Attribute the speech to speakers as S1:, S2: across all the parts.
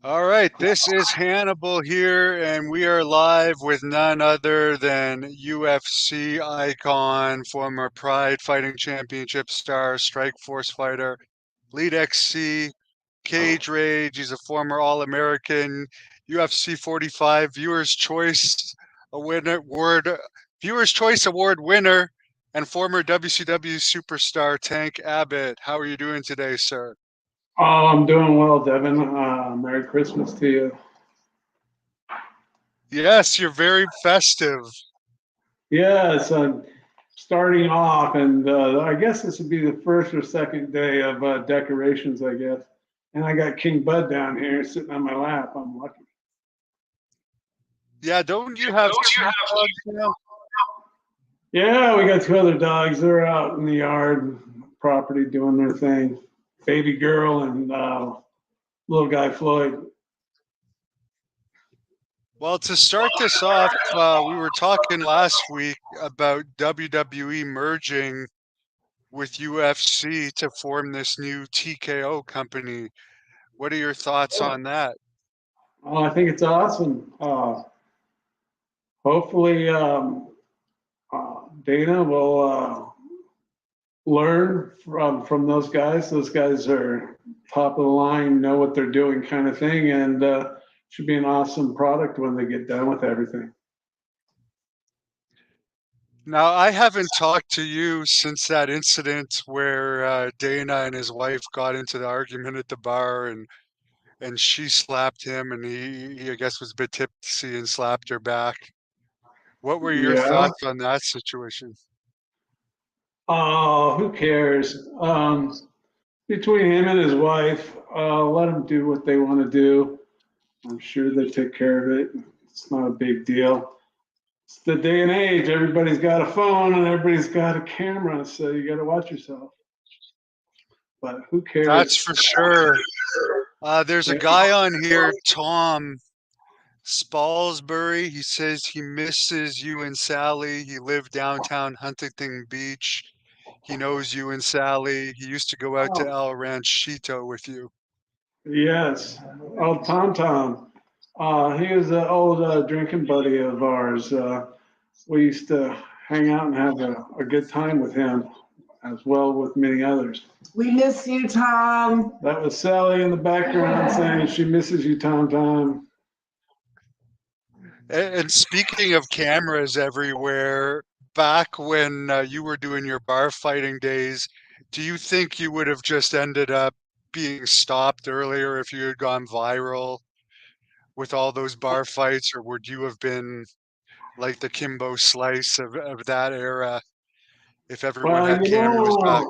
S1: All right, this is Hannibal here, and we are live with none other than UFC icon, former Pride Fighting Championship star, Strikeforce fighter, Lead XC, Cage Rage. He's a former All-American, UFC 45 Viewers Choice Award winner, and former WCW superstar Tank Abbott. How are you doing today, sir?
S2: Oh, I'm doing well, Devin. Merry Christmas to you.
S1: Yes, you're very festive.
S2: Yeah, it's starting off, and I guess this would be the first or second day of decorations, I guess. And I got King Bud down here sitting on my lap. I'm lucky.
S1: Yeah, don't you have two dogs now?
S2: Yeah, we got two other dogs. They're out in the yard, property, doing their thing. Baby girl and little guy Floyd.
S1: Well, to start this off, we were talking last week about WWE merging with UFC to form this new TKO company. What are your thoughts on that?
S2: Oh, I think it's awesome. Hopefully, Dana will learn from those guys. Those guys are top of the line, know what they're doing, kind of thing, and should be an awesome product when they get done with everything.
S1: Now, I haven't talked to you since that incident where Dana and his wife got into the argument at the bar, and she slapped him, and he I guess was a bit tipsy and slapped her back. What were your
S2: Yeah.
S1: thoughts on that situation?
S2: Oh, who cares? Between him and his wife, let them do what they want to do. I'm sure they take care of it. It's not a big deal. It's the day and age. Everybody's got a phone and everybody's got a camera, so you got to watch yourself. But who
S1: That's
S2: cares?
S1: for sure. There's a
S2: Yeah.
S1: guy on here, Tom Spalsbury. He says he misses you and Sally. He lived downtown Huntington Beach. He knows you and Sally. He used to go out to
S2: Oh,
S1: El Ranchito with you.
S2: yes. Oh, Tom Tom. He was an old drinking buddy of ours. We used to hang out and have a good time with him, as well with many others. We miss you, Tom. That was Sally in the background saying she misses you, Tom Tom.
S1: And speaking of cameras everywhere, back when you were doing your bar fighting days, do you think you would have just ended up being stopped earlier if you had gone viral with all those bar fights, or would you have been like the Kimbo Slice of that era if everyone
S2: Well,
S1: had cameras back?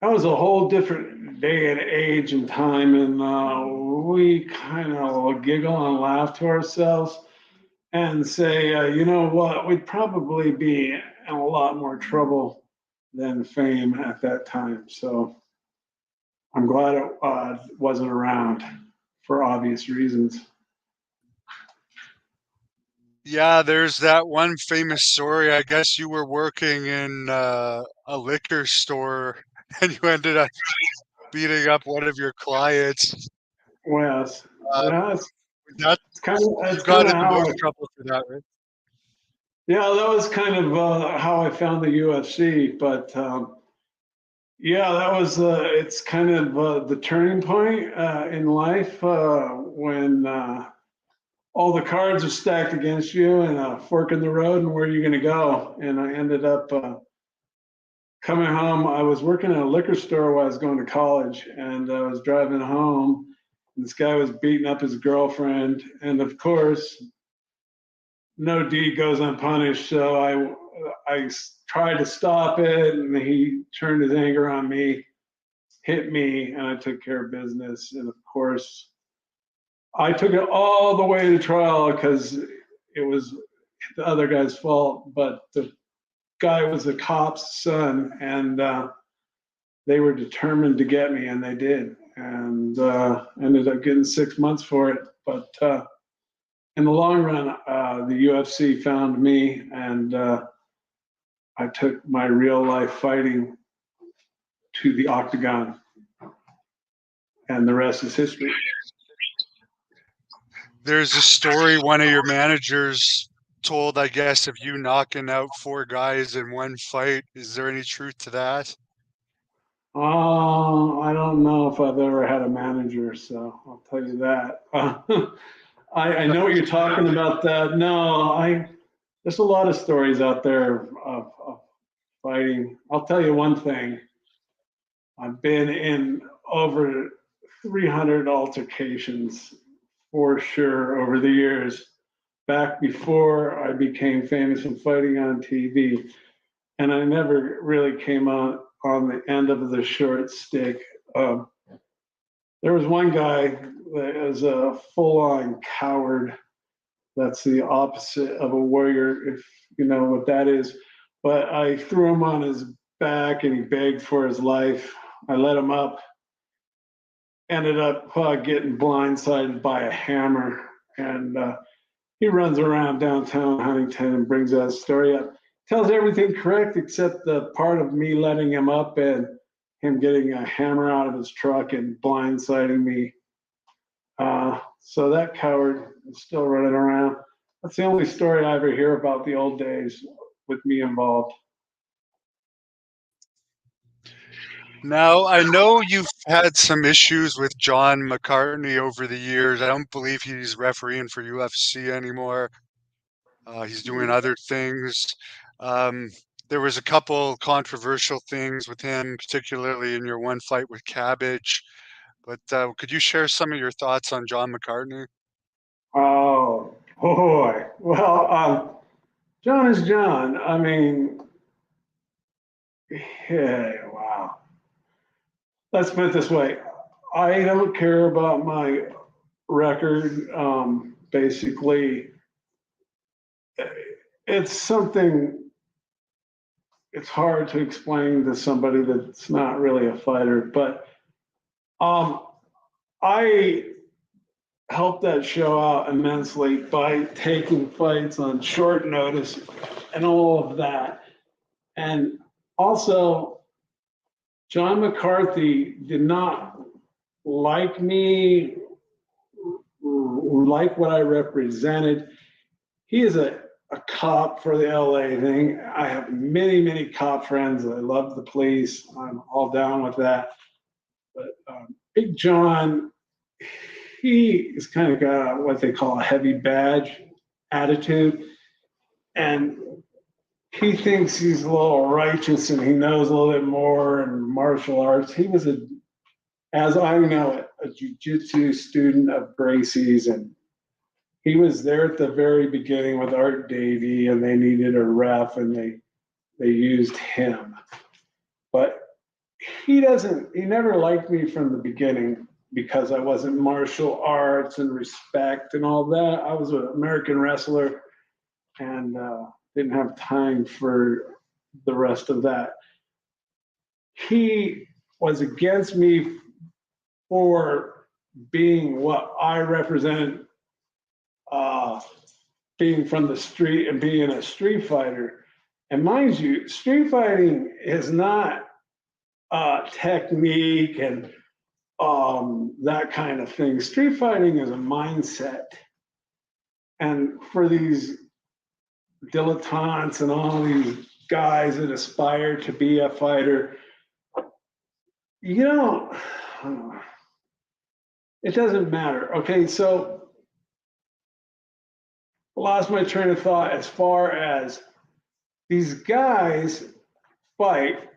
S2: that was a whole different day and age and time, and we kind of giggle and laugh to ourselves and say, you know what, we'd probably be in a lot more trouble than fame at that time. So I'm glad it wasn't around for obvious reasons.
S1: Yeah, there's that one famous story. I guess you were working in a liquor store and you ended up beating up one of your clients.
S2: Well, it's,
S1: Uh,
S2: yeah, it's,
S1: that
S2: it's kind of
S1: you
S2: it's kind
S1: got
S2: of
S1: in the
S2: how
S1: most trouble for that, right?
S2: yeah, that was kind of how I found the UFC. But yeah, that was it's kind of the turning point in life when all the cards are stacked against you and a fork in the road and where you're going to go. And I ended up coming home. I was working at a liquor store while I was going to college, and I was driving home. And this guy was beating up his girlfriend, and of course, no deed goes unpunished. So I tried to stop it, and he turned his anger on me, hit me, and I took care of business. And of course, I took it all the way to trial because it was the other guy's fault. But the guy was a cop's son, and they were determined to get me, and they did. And ended up getting 6 months for it. But in the long run, the UFC found me, and I took my real life fighting to the octagon. and the rest is history.
S1: There's a story one of your managers told, I guess, of you knocking out 4 guys in one fight. Is there any truth to that?
S2: I don't know if I've ever had a manager, so I'll tell you that. I know what you're talking about. That no, there's a lot of stories out there of fighting. I'll tell you one thing. I've been in over 300 altercations for sure over the years. Back before I became famous and fighting on TV, and I never really came out on the end of the short stick. There was one guy that was a full-on coward. That's the opposite of a warrior, if you know what that is. But I threw him on his back and he begged for his life. I let him up, ended up getting blindsided by a hammer. And he runs around downtown Huntington and brings that story up. Tells everything correct except the part of me letting him up and him getting a hammer out of his truck and blindsiding me. So that coward is still running around. That's the only story I ever hear about the old days with me involved.
S1: Now, I know you've had some issues with John McCartney over the years. I don't believe he's refereeing for UFC anymore. He's doing other things. Um, there was a couple controversial things with him, particularly in your one fight with Cabbage. But could you share some of your thoughts on John McCartney?
S2: Oh boy. Well, John is John. I mean, yeah, wow. Let's put it this way. I don't care about my record. Basically, it's something, it's hard to explain to somebody that's not really a fighter, but I helped that show out immensely by taking fights on short notice and all of that. And also, John McCarthy did not like me, like what I represented. He is a cop for the LA thing. I have many, many cop friends. I love the police. I'm all down with that. But Big John, he is kind of got what they call a heavy badge attitude. And he thinks he's a little righteous and he knows a little bit more in martial arts. He was as I know it, a jiu-jitsu student of Gracie's, and he was there at the very beginning with Art Davie, and they needed a ref, and they used him. But he never liked me from the beginning because I wasn't martial arts and respect and all that. I was an American wrestler and didn't have time for the rest of that. He was against me for being what I represented, being from the street and being a street fighter. And mind you, street fighting is not technique and that kind of thing. Street fighting is a mindset. And for these dilettantes and all these guys that aspire to be a fighter, you don't, it doesn't matter. Okay, so I lost my train of thought as far as these guys fight.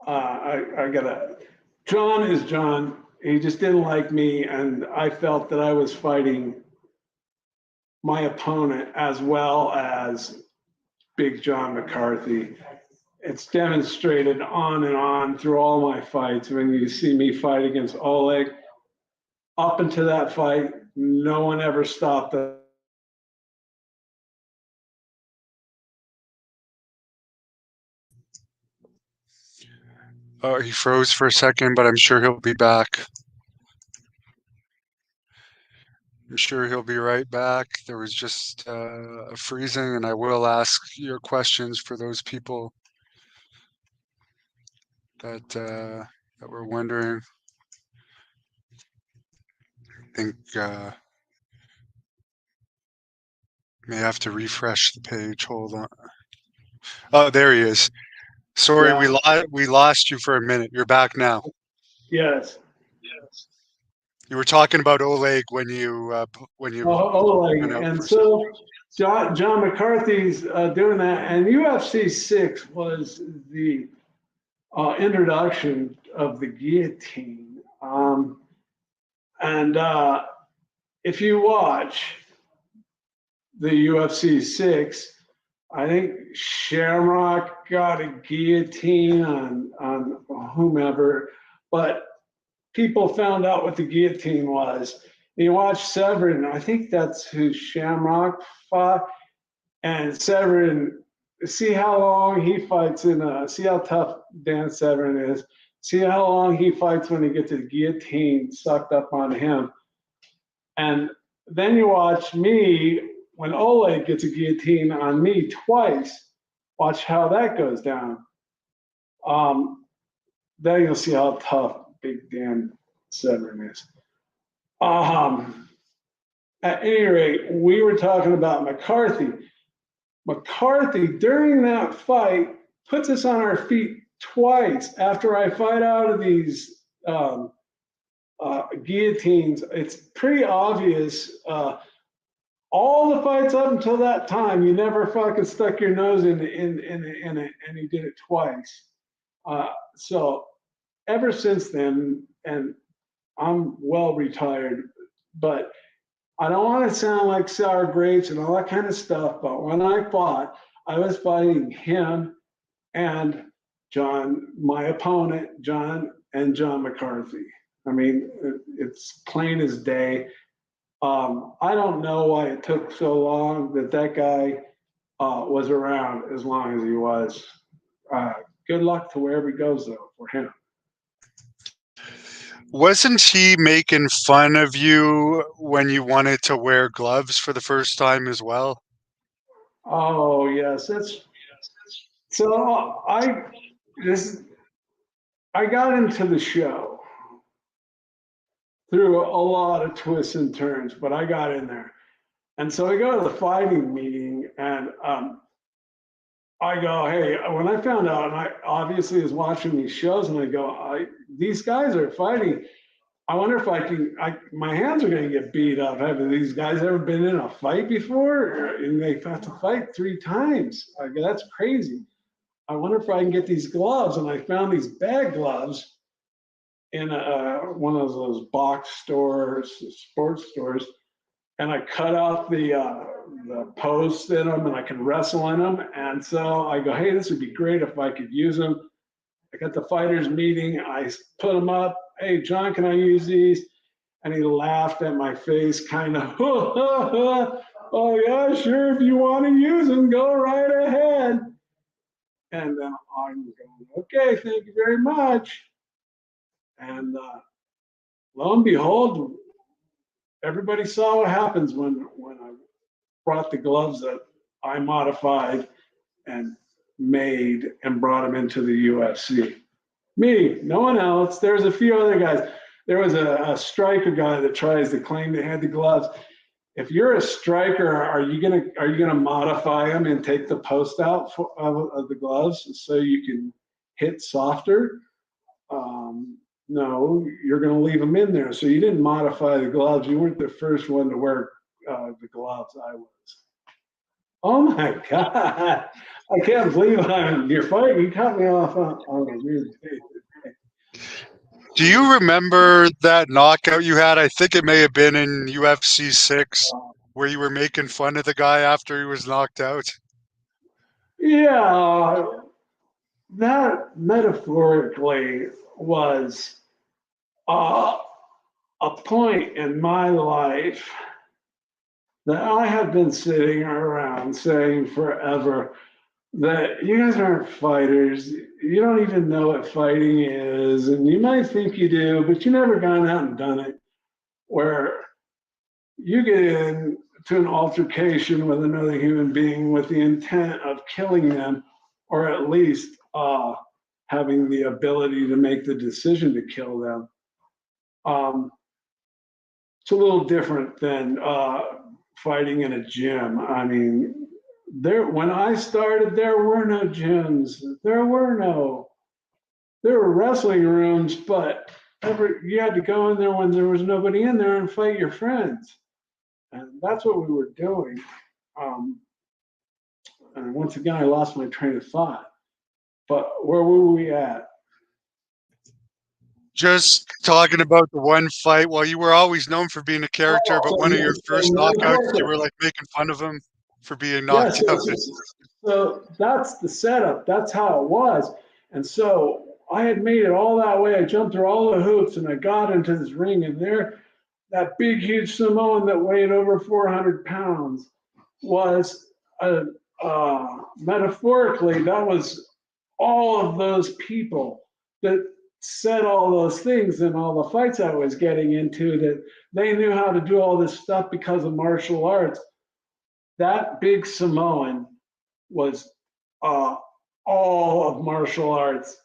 S2: I gotta, John is John. He just didn't like me, and I felt that I was fighting my opponent as well as Big John McCarthy. It's demonstrated on and on through all my fights. When you see me fight against Oleg, up until that fight, no one ever stopped us.
S1: He froze for a second, but I'm sure he'll be back. I'm sure he'll be right back. There was just a freezing, and I will ask your questions for those people that that were wondering. I think may have to refresh the page. Hold on. Oh, there he is. Sorry,
S2: Yeah.
S1: we lost you for a minute. You're back now.
S2: Yes.
S1: You were talking about Oleg when you
S2: Oleg.
S1: went out
S2: And
S1: for a second.
S2: so John McCarthy's doing that. And UFC 6 was the introduction of the guillotine. And if you watch the UFC 6, I think Shamrock got a guillotine on whomever, but people found out what the guillotine was. You watch Severin, I think that's who Shamrock fought, and Severin, see how long he fights see how tough Dan Severin is. See how long he fights when he gets a guillotine sucked up on him. And then you watch me when Oleg gets a guillotine on me twice. Watch how that goes down. Then you'll see how tough Big Dan Severin is. At any rate, we were talking about McCarthy. McCarthy, during that fight, puts us on our feet twice after I fight out of these guillotines. It's pretty obvious. All the fights up until that time, you never fucking stuck your nose in it, and he did it twice. So ever since then, and I'm well retired, but I don't want to sound like sour grapes and all that kind of stuff. But when I fought, I was fighting him and John, my opponent, John McCarthy. I mean, it's plain as day. I don't know why it took so long that guy was around as long as he was. Good luck to wherever he goes, though, for him.
S1: Wasn't he making fun of you when you wanted to wear gloves for the first time as well?
S2: Oh yes, that's so. I got into the show through a lot of twists and turns, but I got in there. And so I go to the fighting meeting and I go, hey, when I found out, and I obviously was watching these shows and I go, these guys are fighting. I wonder if my hands are going to get beat up. Have these guys ever been in a fight before? And they have to fight 3 times. I go, that's crazy. I wonder if I can get these gloves. And I found these bag gloves in one of those box stores, sports stores, and I cut out the posts in them, and I can wrestle in them. And so I go, hey, this would be great if I could use them. I got the fighters meeting. I put them up. Hey, John, can I use these? And he laughed at my face, kind of. Oh yeah, sure. If you want to use them, go right ahead. And then I'm going, okay, thank you very much. And lo and behold, everybody saw what happens when I brought the gloves that I modified and made and brought them into the UFC. Me, no one else. There's a few other guys. There was a striker guy that tries to claim they had the gloves. If you're a striker, are you gonna modify them and take the post out of the gloves so you can hit softer? No, you're going to leave them in there. So you didn't modify the gloves. You weren't the first one to wear the gloves. I was. Oh my God. I can't believe you're fighting. You cut me off on a weird day.
S1: Do you remember that knockout you had? I think it may have been in UFC 6 where you were making fun of the guy after he was knocked out.
S2: Yeah, that metaphorically was a point in my life that I have been sitting around saying forever that you guys aren't fighters. You don't even know what fighting is. And you might think you do, but you never gone out and done it. Where you get into an altercation with another human being with the intent of killing them, or at least having the ability to make the decision to kill them. It's a little different than fighting in a gym. I mean, when I started, there were no gyms. There were wrestling rooms, but you had to go in there when there was nobody in there and fight your friends. And that's what we were doing. And once again, I lost my train of thought. But where were we at?
S1: Just talking about the one fight. Well, you were always known for being a character, but one of your first knockouts, you were like making fun of him for being knocked out.
S2: So that's the setup. That's how it was. And so I had made it all that way. I jumped through all the hoops and I got into this ring, and there, that big, huge Samoan that weighed over 400 pounds was, metaphorically, that was all of those people that said all those things in all the fights I was getting into, that they knew how to do all this stuff because of martial arts. That big Samoan was all of martial arts.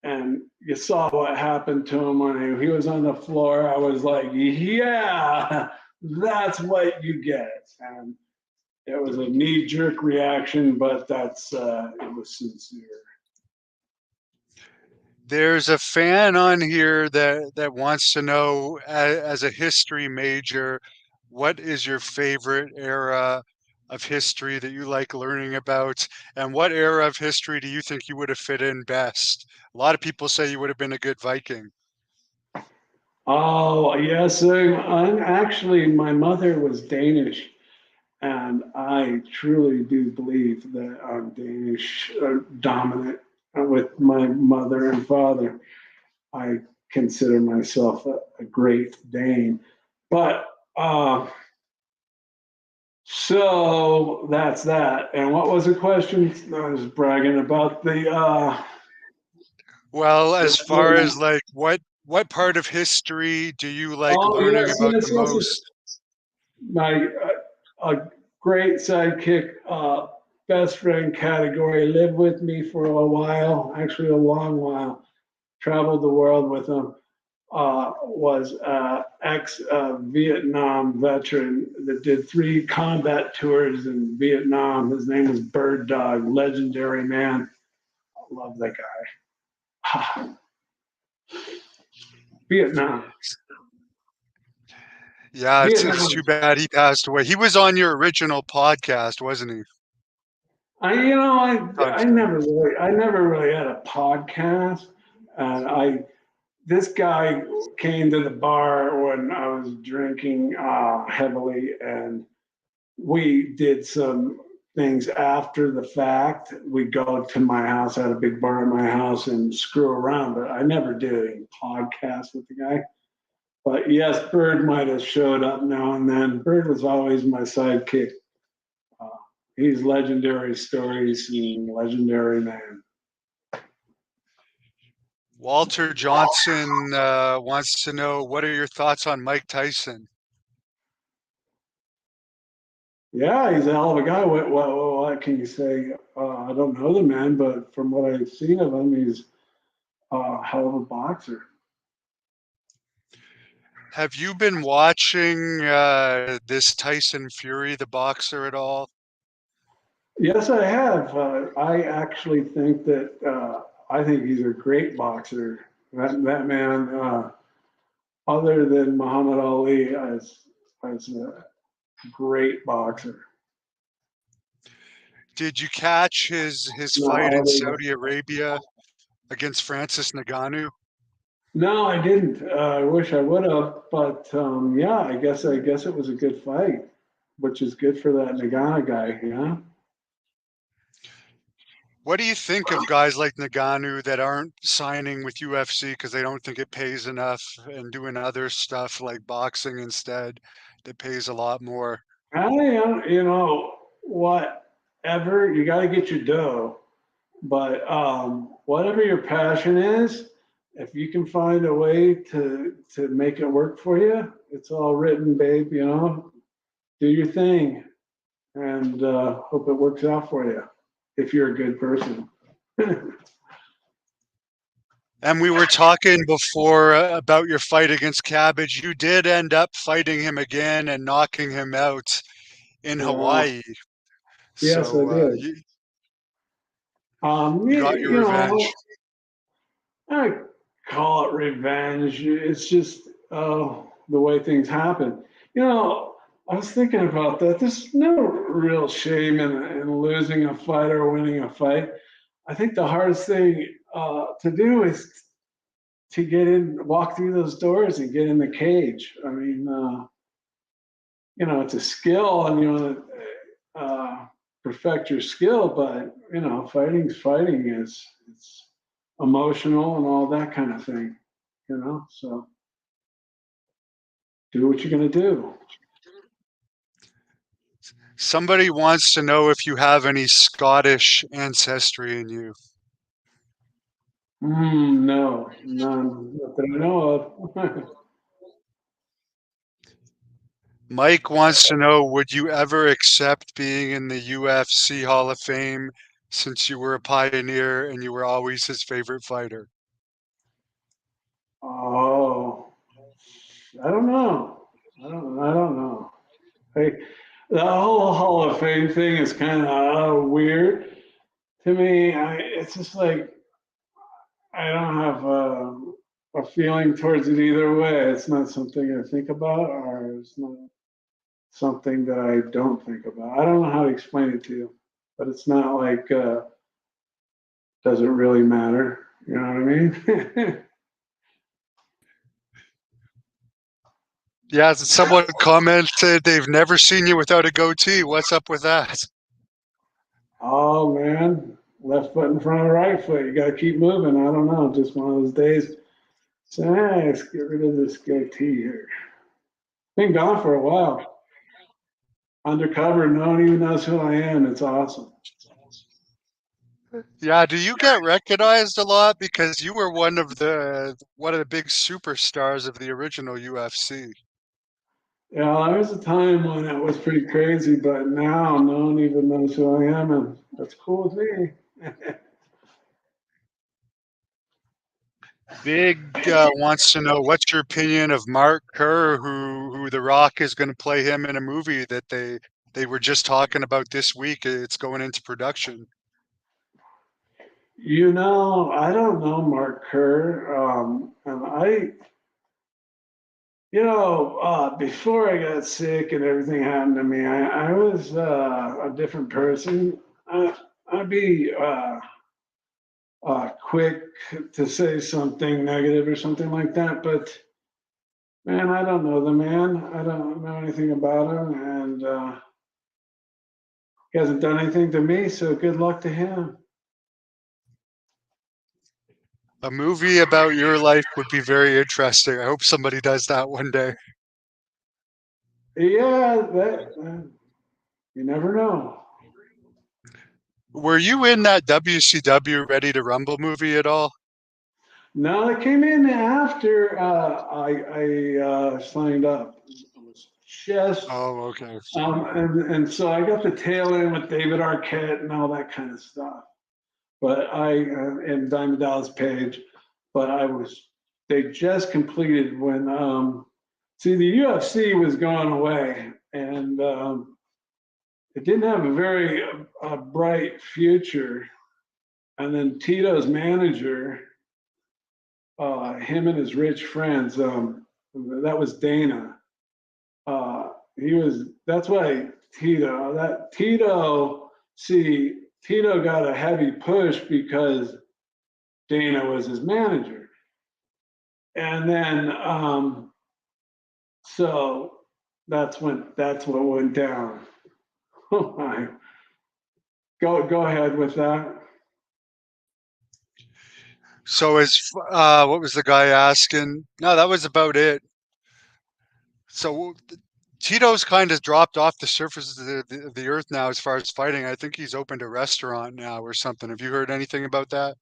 S2: And you saw what happened to him when he was on the floor. I was like, yeah, that's what you get. And it was a knee-jerk reaction, but it was sincere.
S1: There's a fan on here that wants to know, as a history major, what is your favorite era of history that you like learning about? And what era of history do you think you would have fit in best? A lot of people say you would have been a good Viking.
S2: Oh, yes. I'm actually, my mother was Danish, and I truly do believe that I'm Danish dominant with my mother and father. I consider myself a great Dane. But so that's that. And what was the question? I was bragging about
S1: Well, as far as like what part of history do you like learning about the most?
S2: My great sidekick, best friend category, lived with me for a while, actually a long while, traveled the world with him, was ex-Vietnam veteran that did 3 combat tours in Vietnam. His name was Bird Dog, legendary man. I love that guy. Vietnam.
S1: Yeah, it's too bad he passed away. He was on your original podcast, wasn't he?
S2: I never really had a podcast, and this guy came to the bar when I was drinking heavily, and we did some things after the fact. We go to my house, I had a big bar at my house, and screw around, but I never did a podcast with the guy. But yes, Bird might have showed up now and then. Bird was always my sidekick. He's legendary stories and legendary man.
S1: Walter Johnson wants to know, what are your thoughts on Mike Tyson?
S2: Yeah, he's a hell of a guy. What can you say? I don't know the man, but from what I've seen of him, he's a hell of a boxer.
S1: Have you been watching this Tyson Fury, the boxer, at all?
S2: Yes, I have. I actually think that I think he's a great boxer. That man, other than Muhammad Ali, is a great boxer.
S1: Did you catch his fight in Saudi Arabia against Francis Ngannou?
S2: No, I didn't. I wish I would have, but yeah, I guess it was a good fight, which is good for that Nagano guy, yeah.
S1: What do you think of guys like Ngannou that aren't signing with UFC because they don't think it pays enough and doing other stuff like boxing instead that pays a lot more?
S2: Whatever, you got to get your dough, but whatever your passion is, if you can find a way to make it work for you, it's all written, babe. Do your thing, and hope it works out for you if you're a good person.
S1: And we were talking before about your fight against Cabbage. You did end up fighting him again and knocking him out in
S2: Yeah.
S1: Hawaii.
S2: Yes, I
S1: So
S2: did.
S1: you got your
S2: You know,
S1: revenge.
S2: I call it revenge. It's just the way things happen. You know, I was thinking about that. There's no real shame in losing a fight or winning a fight. I think the hardest thing to do is to get in, walk through those doors and get in the cage. I mean, you know, it's a skill and you want to perfect your skill, but you know, fighting's fighting is it's emotional and all that kind of thing, you know. So do what you're gonna do.
S1: Somebody wants to know if you have any Scottish ancestry in you.
S2: No, none, not that I know of.
S1: Mike wants to know, would you ever accept being in the UFC Hall of Fame since you were a pioneer and you were always his favorite fighter?
S2: Oh, I don't know. I don't know. Hey, the whole Hall of Fame thing is kind of weird to me. It's just like I don't have a feeling towards it either way. It's not something I think about, or it's not something that I don't think about. I don't know how to explain it to you, but it's not like does it really matter? You know what I mean?
S1: Yeah, someone commented they've never seen you without a goatee. What's up with that?
S2: Oh man, left foot in front of right foot. You got to keep moving. I don't know, just one of those days. So hey, let's get rid of this goatee here. Been gone for a while. Undercover, no one even knows who I am. It's awesome.
S1: Yeah, do you get recognized a lot because you were one of the big superstars of the original UFC?
S2: Yeah, there was a time when it was pretty crazy, but now no one even knows who I am, and that's cool with me.
S1: Big wants to know what's your opinion of Mark Kerr, who The Rock is going to play him in a movie that they were just talking about this week. It's going into production.
S2: You know, I don't know Mark Kerr, and before I got sick and everything happened to me, I was a different person. I'd be quick to say something negative or something like that, but man, I don't know the man. I don't know anything about him, and he hasn't done anything to me. So good luck to him.
S1: A movie about your life would be very interesting. I hope somebody does that one day.
S2: Yeah, that you never know.
S1: Were you in that WCW Ready to Rumble movie at all?
S2: No, it came in after I signed up. It was just
S1: Oh, okay.
S2: and so I got the tail end with David Arquette and all that kind of stuff. But and Diamond Dallas Page, but they just completed when see the UFC was going away and it didn't have a very bright future. And then Tito's manager, him and his rich friends, that was Dana. That's why Tito got a heavy push because Dana was his manager. And then, so that's what went down. Oh my, go ahead with that.
S1: So what was the guy asking? No, that was about it. So Tito's kind of dropped off the surface of the earth now as far as fighting. I think he's opened a restaurant now or something. Have you heard anything about that?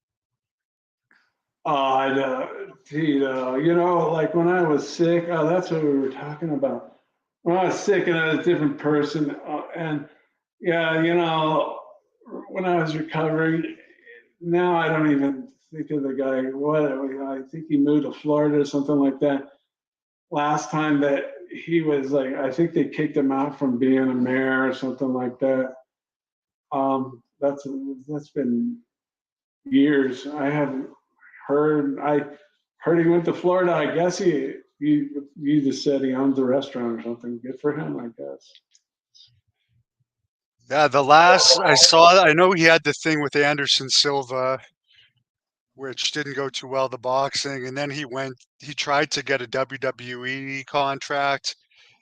S2: Tito, like when I was sick, that's what we were talking about. When I was sick and I was a different person, and yeah, when I was recovering, now I don't even think of the guy. What I think he moved to Florida or something like that. Last time that he was like, I think they kicked him out from being a mayor or something like that. That's been years. I haven't heard. I heard he went to Florida. I guess you just said he owns a restaurant or something. Good for him, I guess.
S1: Yeah, the last I saw, I know he had the thing with Anderson Silva, which didn't go too well, the boxing, and then he tried to get a WWE contract.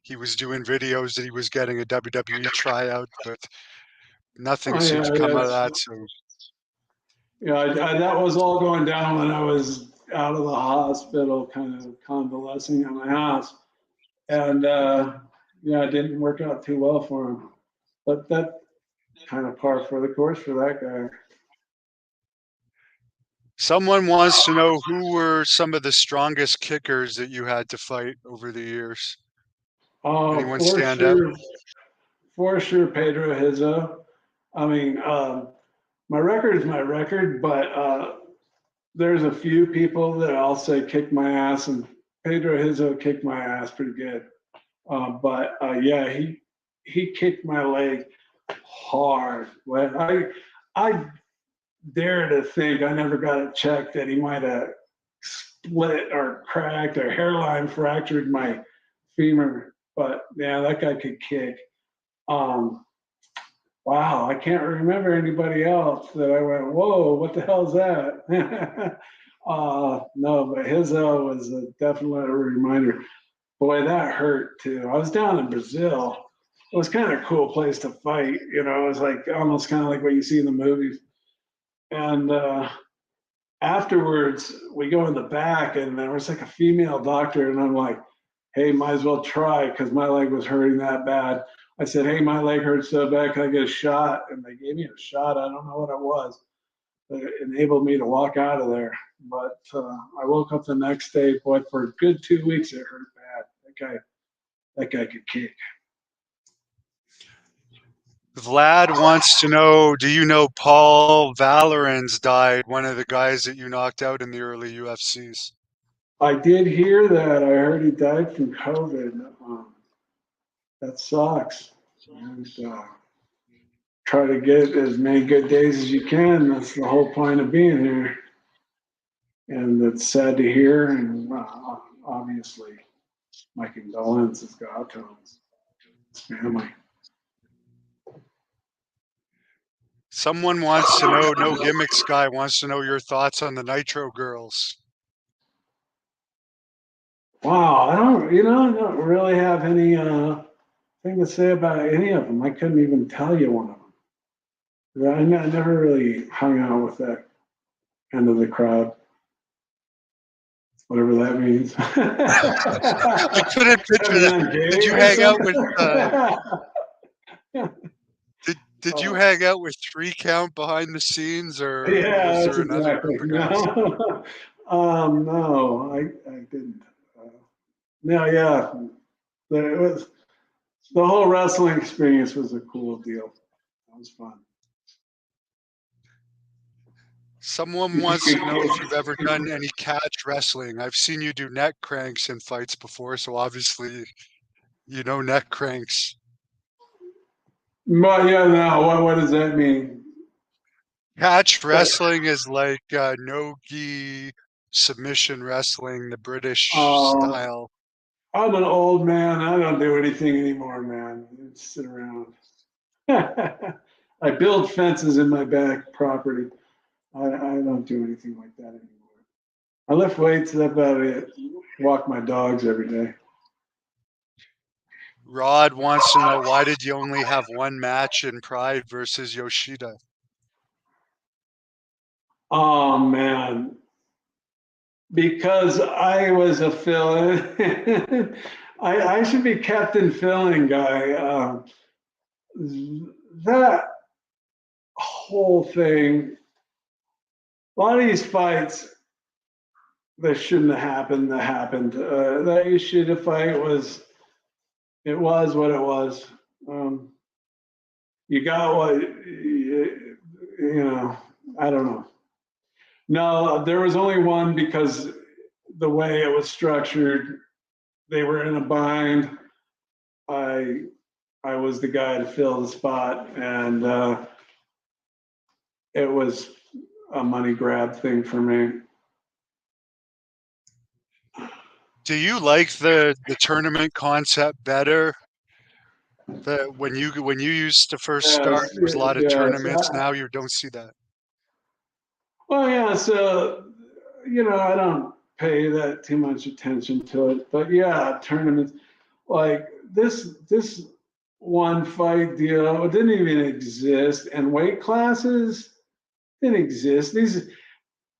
S1: He was doing videos that he was getting a WWE tryout, but nothing
S2: Oh
S1: seemed
S2: yeah,
S1: to come out of
S2: that's
S1: that. So
S2: yeah. That was all going down when I was out of the hospital, kind of convalescing at my house, and yeah, it didn't work out too well for him. But that kind of par for the course for that guy.
S1: someone wants to know who were some of the strongest kickers that you had to fight over the years.
S2: Oh,
S1: Anyone stand out?
S2: for sure, Pedro Hizzo. I mean, my record is my record, but there's a few people that I'll say kicked my ass, and Pedro Hizzo kicked my ass pretty good. But yeah, he kicked my leg hard. But I dare to think I never got it checked that he might have split or cracked or hairline fractured my femur. But yeah, that guy could kick. Um, wow, I can't remember anybody else that I went, whoa, what the hell is that? No, but his was definitely a reminder. Boy, that hurt too. I was down in Brazil. It was kind of a cool place to fight. You know, it was like almost kind of like what you see in the movies. And afterwards, we go in the back, and there was like a female doctor, and I'm like, hey, might as well try because my leg was hurting that bad. I said, hey, my leg hurts so bad. Can I get a shot? And they gave me a shot. I don't know what it was, but it enabled me to walk out of there. But I woke up the next day, boy, for a good 2 weeks, it hurt bad. That guy could kick.
S1: Vlad wants to know, do you know Paul Valorans died, one of the guys that you knocked out in the early UFCs?
S2: I did hear that. I heard he died from COVID. That sucks. And, try to get as many good days as you can. That's the whole point of being here. And it's sad to hear. And obviously, my condolences go out to his family.
S1: Someone wants to know, no gimmicks guy wants to know your thoughts on the Nitro girls.
S2: Wow, I don't really have any thing to say about any of them. I couldn't even tell you one of them. I never really hung out with that end of the crowd, whatever that means.
S1: I couldn't picture that. Did you hang out with did you hang out with 3 Count behind the scenes, or
S2: Yeah,
S1: was
S2: that's
S1: there another
S2: exactly.
S1: group of guys?
S2: No, no, I didn't. No, yeah, it was the whole wrestling experience was a cool deal. That was fun.
S1: Someone wants to know if you've ever done any catch wrestling. I've seen you do neck cranks in fights before, so obviously you know neck cranks.
S2: But yeah, no, what does that mean?
S1: Catch wrestling is like no-gi submission wrestling, the British
S2: Um,
S1: style.
S2: I'm an old man. I don't do anything anymore, man. I just sit around. I build fences in my back property. I don't do anything like that anymore. I lift weights. That's about it. Walk my dogs every day.
S1: Rod wants to know, why did you only have one match in Pride versus Yoshida?
S2: Oh man, because I was a fill-in. I should be captain fill-in guy. That whole thing, a lot of these fights that shouldn't have happened that happened. That Yoshida fight it was what it was. You got what you know. I don't know. No, there was only one because the way it was structured, they were in a bind. I I was the guy to fill the spot, and it was a money grab thing for me.
S1: Do you like the tournament concept better? The when you used to first start,
S2: Yes,
S1: there was a lot of
S2: yes.
S1: tournaments. Now you don't see that.
S2: Well, yeah. So I don't pay that too much attention to it, but yeah, tournaments like this one fight deal, it didn't even exist, and weight classes didn't exist. These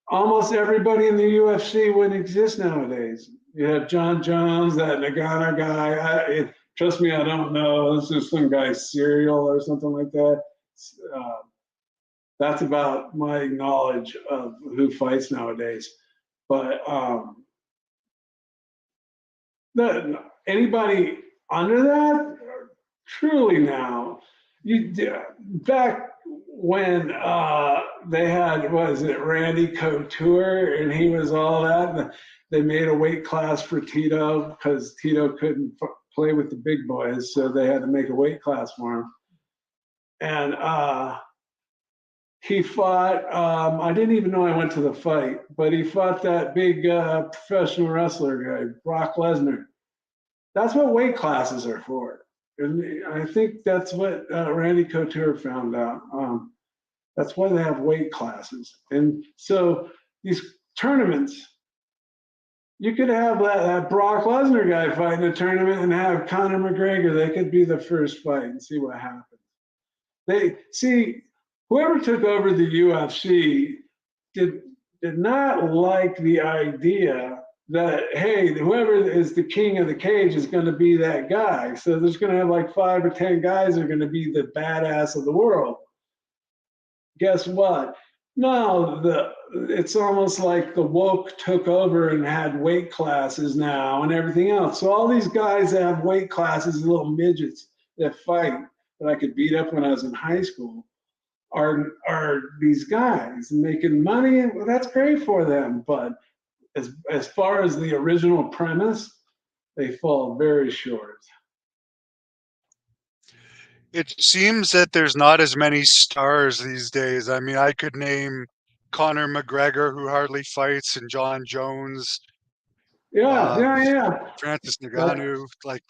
S2: almost everybody in the UFC wouldn't exist nowadays. You have John Jones, that Nagano guy. Trust me, I don't know. This is some guy's cereal or something like that. Uh, that's about my knowledge of who fights nowadays. But anybody under that, truly now, you back when they had, was it Randy Couture, and he was all that. And they made a weight class for Tito because Tito couldn't play with the big boys, so they had to make a weight class for him. And he fought. I didn't even know I went to the fight, but he fought that big professional wrestler guy, Brock Lesnar. That's what weight classes are for. And I think that's what Randy Couture found out. That's why they have weight classes. And so these tournaments, you could have that Brock Lesnar guy fight in a tournament and have Conor McGregor. They could be the first fight and see what happens. They see whoever took over the UFC did did not like the idea that, hey, whoever is the king of the cage is going to be that guy. So there's going to have like 5 or 10 guys that are going to be the badass of the world. Guess what? No, it's almost like the woke took over and had weight classes now and everything else. So all these guys that have weight classes, little midgets that fight that I could beat up when I was in high school, are these guys making money, and well, that's great for them. But as far as the original premise, they fall very short.
S1: It seems that there's not as many stars these days. I mean, I could name Conor McGregor, who hardly fights, and John Jones,
S2: Yeah,
S1: uh,
S2: yeah, yeah.
S1: Francis
S2: That,
S1: Ngannou. Like,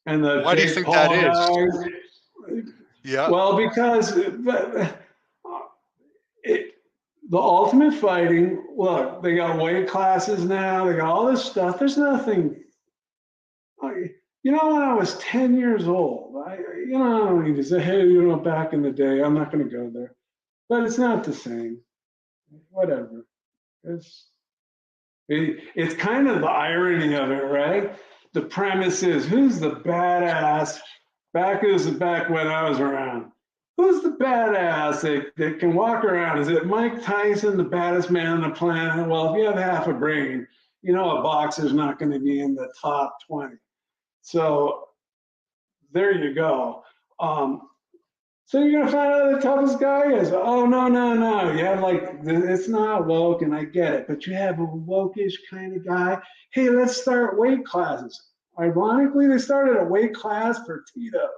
S2: and the
S1: why do you
S2: Jake
S1: think that
S2: Paul
S1: is?
S2: guys.
S1: Yeah.
S2: Well, because it, the ultimate fighting, look, they got weight classes now, they got all this stuff. There's nothing, when I was 10 years old, I don't need to say, hey, back in the day, I'm not going to go there. But it's not the same. Whatever. It's, it's kind of the irony of it, right? The premise is who's the badass? Back when I was around. Who's the badass that can walk around? Is it Mike Tyson, the baddest man on the planet? Well, if you have half a brain, a boxer's not going to be in the top 20. So there you go. So you're gonna find out who the toughest guy is. Oh no, no, no. You have it's not woke, and I get it, but you have a wokish kind of guy. Hey, let's start weight classes. Ironically, they started a weight class for Tito.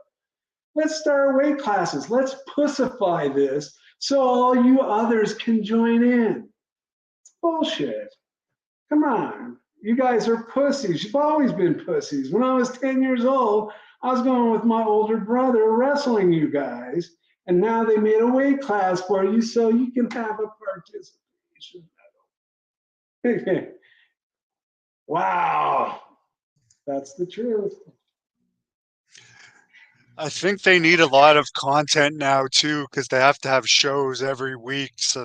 S2: Let's start weight classes. Let's pussify this so all you others can join in. It's bullshit. Come on. You guys are pussies. You've always been pussies. When I was 10 years old, I was going with my older brother wrestling you guys. And now they made a weight class for you so you can have a participation medal. Wow. That's the truth.
S1: I think they need a lot of content now too, because they have to have shows every week. So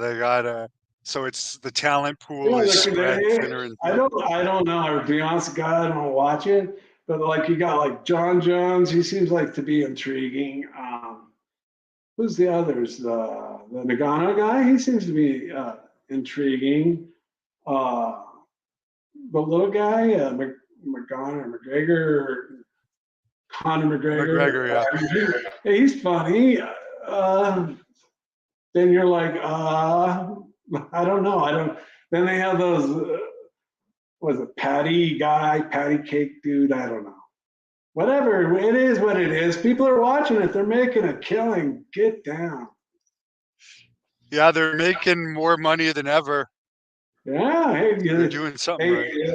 S1: it's the talent pool
S2: Yeah,
S1: is spread thinner and thinner.
S2: I don't know. To be honest, God, I don't watch it. But you got John Jones. He seems like to be intriguing. Who's the others? The Nagano guy. He seems to be intriguing. Uh, the little guy, McGregor, Conor McGregor.
S1: McGregor, yeah.
S2: He's funny. Then you're like, I don't know. I don't. Then they have those. Was it patty guy, patty cake dude? I don't know. Whatever. It is what it is. People are watching it. They're making a killing. Get down.
S1: Yeah, they're making more money than ever.
S2: Yeah. Hey,
S1: They're doing something
S2: hey,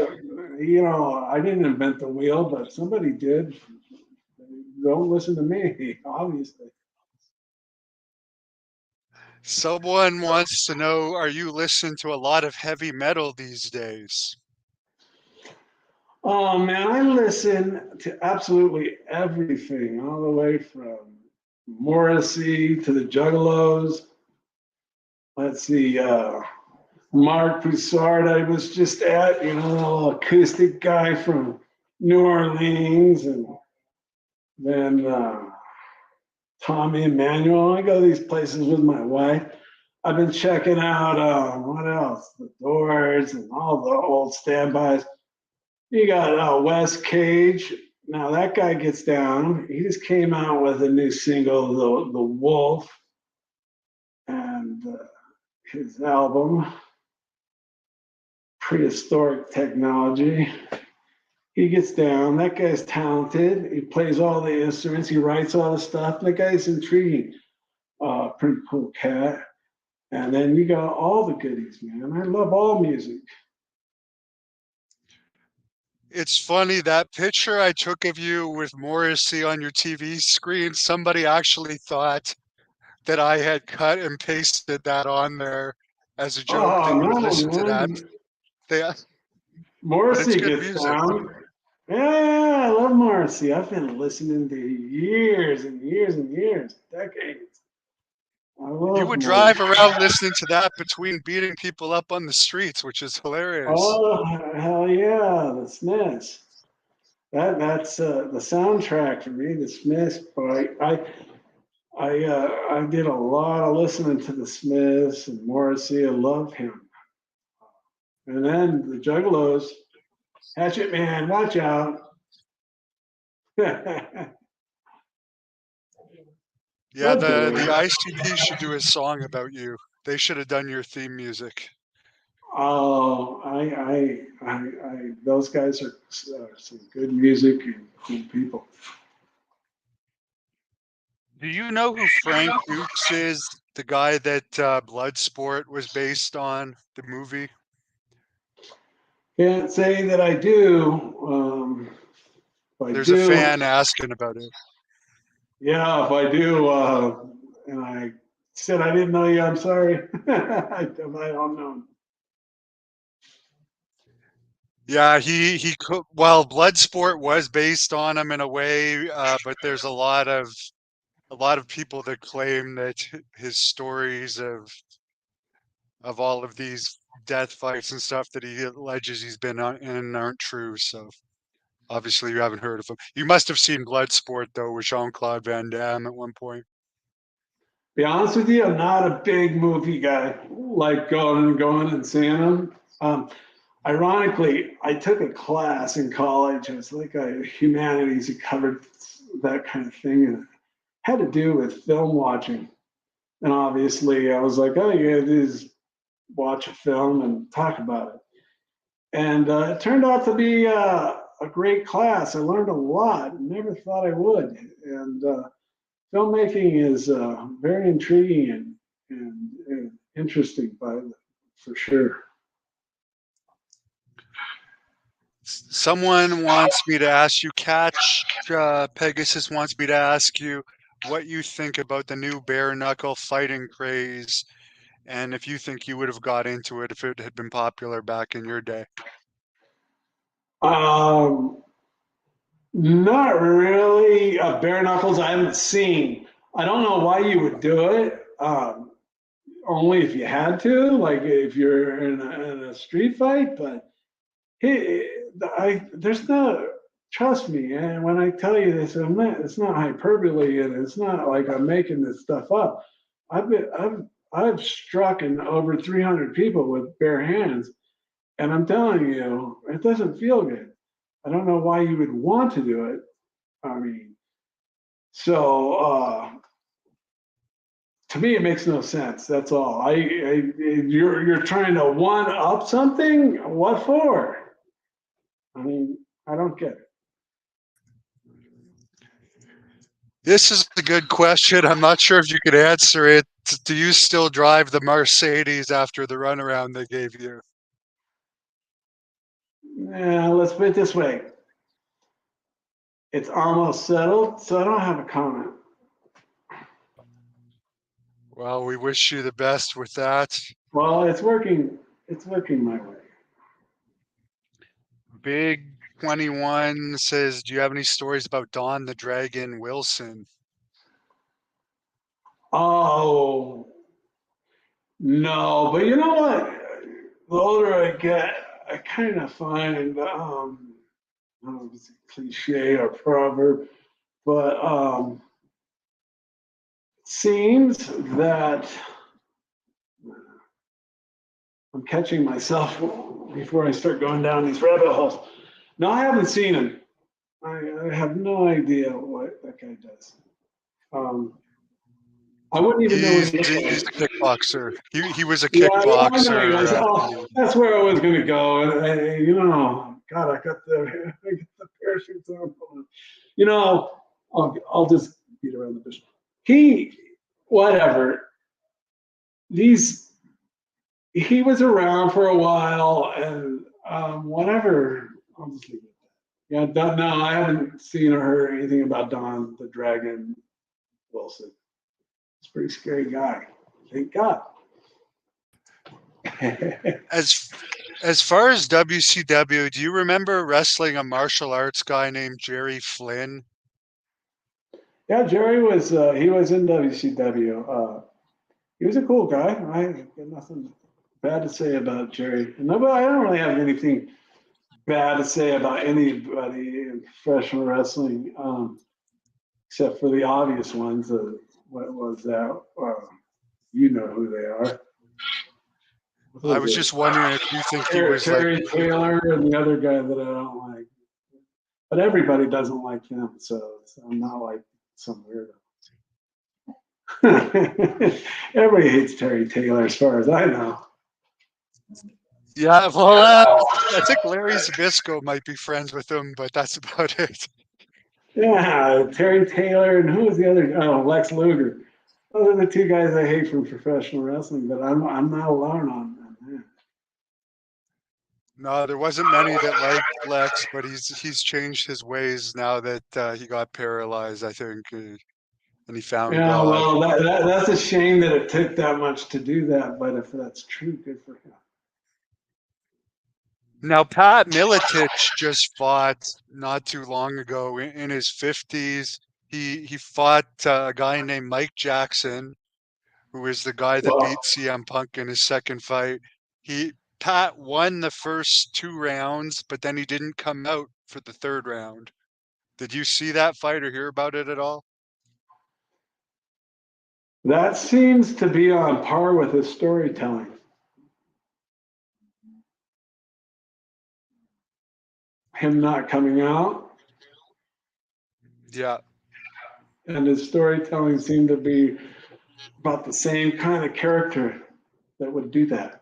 S1: right.
S2: I didn't invent the wheel, but somebody did. Don't listen to me, obviously.
S1: Someone wants to know, are you listening to a lot of heavy metal these days?
S2: Oh man, I listen to absolutely everything, all the way from Morrissey to the Juggalos. Let's see, Mark Broussard, I was just at, acoustic guy from New Orleans, and then Tommy Emmanuel. I go to these places with my wife. I've been checking out, what else? The Doors and all the old standbys. You got Wes Cage. Now that guy gets down. He just came out with a new single, The Wolf, and his album, Prehistoric Technology. He gets down. That guy's talented. He plays all the instruments. He writes all the stuff. That guy's intriguing. Pretty cool cat. And then you got all the goodies, man. I love all music.
S1: It's funny, that picture I took of you with Morrissey on your TV screen, somebody actually thought that I had cut and pasted that on there as a joke
S2: Oh
S1: that you would
S2: no,
S1: listen to that.
S2: man.
S1: They, but it's
S2: Morrissey
S1: good
S2: gets
S1: music.
S2: down. Yeah, I love Morrissey. I've been listening to years and years and years, decades. I
S1: You
S2: love
S1: would
S2: Morrissey.
S1: drive around listening to that between beating people up on the streets, which is hilarious.
S2: Oh hell yeah, the Smiths. That's the soundtrack for me, the Smiths. But I did a lot of listening to the Smiths and Morrissey. I love him. And then the Juggalos, Hatchet Man, watch out.
S1: Yeah,
S2: Good
S1: the
S2: dude.
S1: ICP should do a song about you. They should have done your theme music.
S2: Oh, those guys are some good music and cool people.
S1: Do you know who Frank Dukes is? The guy that Bloodsport was based on, the movie?
S2: Can't say that I do. If I
S1: There's a
S2: do,
S1: fan asking about it.
S2: yeah, if I do, and I said I didn't know you, I'm sorry. I don't know.
S1: Yeah, he could. Well, Bloodsport was based on him in a way, but there's a lot of people that claim that his stories of all of these death fights and stuff that he alleges he's been in aren't true. So obviously you haven't heard of him. You must have seen Bloodsport though with Jean-Claude Van Damme at one point.
S2: Be honest with you, I'm not a big movie guy, like going and seeing them. Um, Ironically, I took a class in college. It was like a humanities. It covered that kind of thing, and it had to do with film watching. And obviously, I was like, "Oh, you gotta do is watch a film and talk about it." And it turned out to be a great class. I learned a lot. Never thought I would. And filmmaking is very intriguing and interesting, for sure.
S1: Someone wants me to ask you, Catch Pegasus wants me to ask you what you think about the new bare-knuckle fighting craze, and if you think you would have got into it if it had been popular back in your day.
S2: Um, Not really. Bare knuckles, I haven't seen. I don't know why you would do it. Only if you had to, like if you're in a street fight. But there's no, trust me. And when I tell you this, it's not hyperbole, and it's not like I'm making this stuff up. I've struck in over 300 people with bare hands, and I'm telling you, it doesn't feel good. I don't know why you would want to do it. I mean, so to me, it makes no sense. That's all. You're trying to one up something. What for? I mean, I don't get it.
S1: This is a good question. I'm not sure if you could answer it. Do you still drive the Mercedes after the runaround they gave you?
S2: Now, let's put it this way. It's almost settled, so I don't have a comment.
S1: Well, we wish you the best with that.
S2: Well, it's working. It's working my way.
S1: Big 21 says, do you have any stories about Don the Dragon Wilson?
S2: Oh, no, but you know what? The older I get, I kind of find, I don't know if it's a cliche or proverb, but it seems that I'm catching myself before I start going down these rabbit holes. No, I haven't seen him. I have no idea what that guy does. I wouldn't even know what he looks
S1: He's
S2: like.
S1: a kickboxer. He was a
S2: Yeah, I know he was.
S1: kickboxer.
S2: Oh, that's where I was going to go. And, you know, God, I got the parachutes on. You know, I'll just beat around the bush. Whatever. He was around for a while, and whatever. I'll just leave it. Yeah, no, I haven't seen or heard anything about Don the Dragon Wilson. He's a pretty scary guy. Thank God.
S1: As far as WCW, do you remember wrestling a martial arts guy named Jerry Flynn?
S2: Yeah, Jerry was he was in WCW. He was a cool guy. I got nothing bad to say about Jerry. No, but I don't really have anything bad to say about anybody in professional wrestling, except for the obvious ones. What was that? You know who they are.
S1: I was just wondering if you think he was like,
S2: Terry Taylor and the other guy that I don't like. But everybody doesn't like him, so I'm not like some weirdo. Everybody hates Terry Taylor, as far as I know.
S1: yeah, well, I think Larry Zbyszko might be friends with him, but that's about it.
S2: Yeah, Terry Taylor and who was the other? Oh, Lex Luger. Those are the two guys I hate from professional wrestling, but I'm not alone on that.
S1: No, there wasn't many that liked Lex, but he's changed his ways now that he got paralyzed, I think, and he found
S2: Yeah,
S1: God.
S2: well, that's a shame that it took that much to do that, but if that's true, good for him.
S1: Now, Pat Miletich just fought not too long ago in his 50s. He fought a guy named Mike Jackson, who is the guy that
S2: Well,
S1: beat CM Punk in his second fight. Pat won the first 2 rounds, but then he didn't come out for the third round. Did you see that fight or hear about it at all?
S2: that seems to be on par with his storytelling. Him not coming out
S1: Yeah.
S2: and his storytelling seemed to be about the same kind of character that would do that.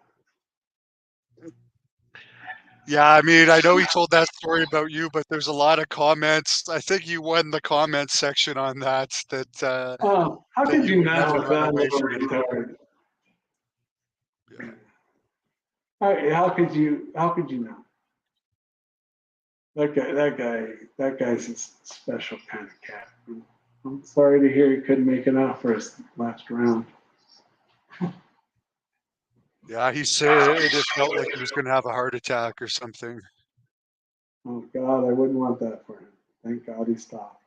S1: Yeah, I mean, I know he told that story about you, but there's a lot of comments. I think you won the comment section on that
S2: Oh, how
S1: that
S2: could
S1: you
S2: you
S1: would never
S2: not with
S1: run
S2: that
S1: away
S2: little
S1: from anyone.
S2: retard?
S1: Yeah.
S2: How could you? How could you not? That guy's a special kind of cat. I'm sorry to hear he couldn't make it out for his last round.
S1: Yeah, he said it felt like he was going to have a heart attack or something.
S2: Oh God, I wouldn't want that for him. Thank God he stopped.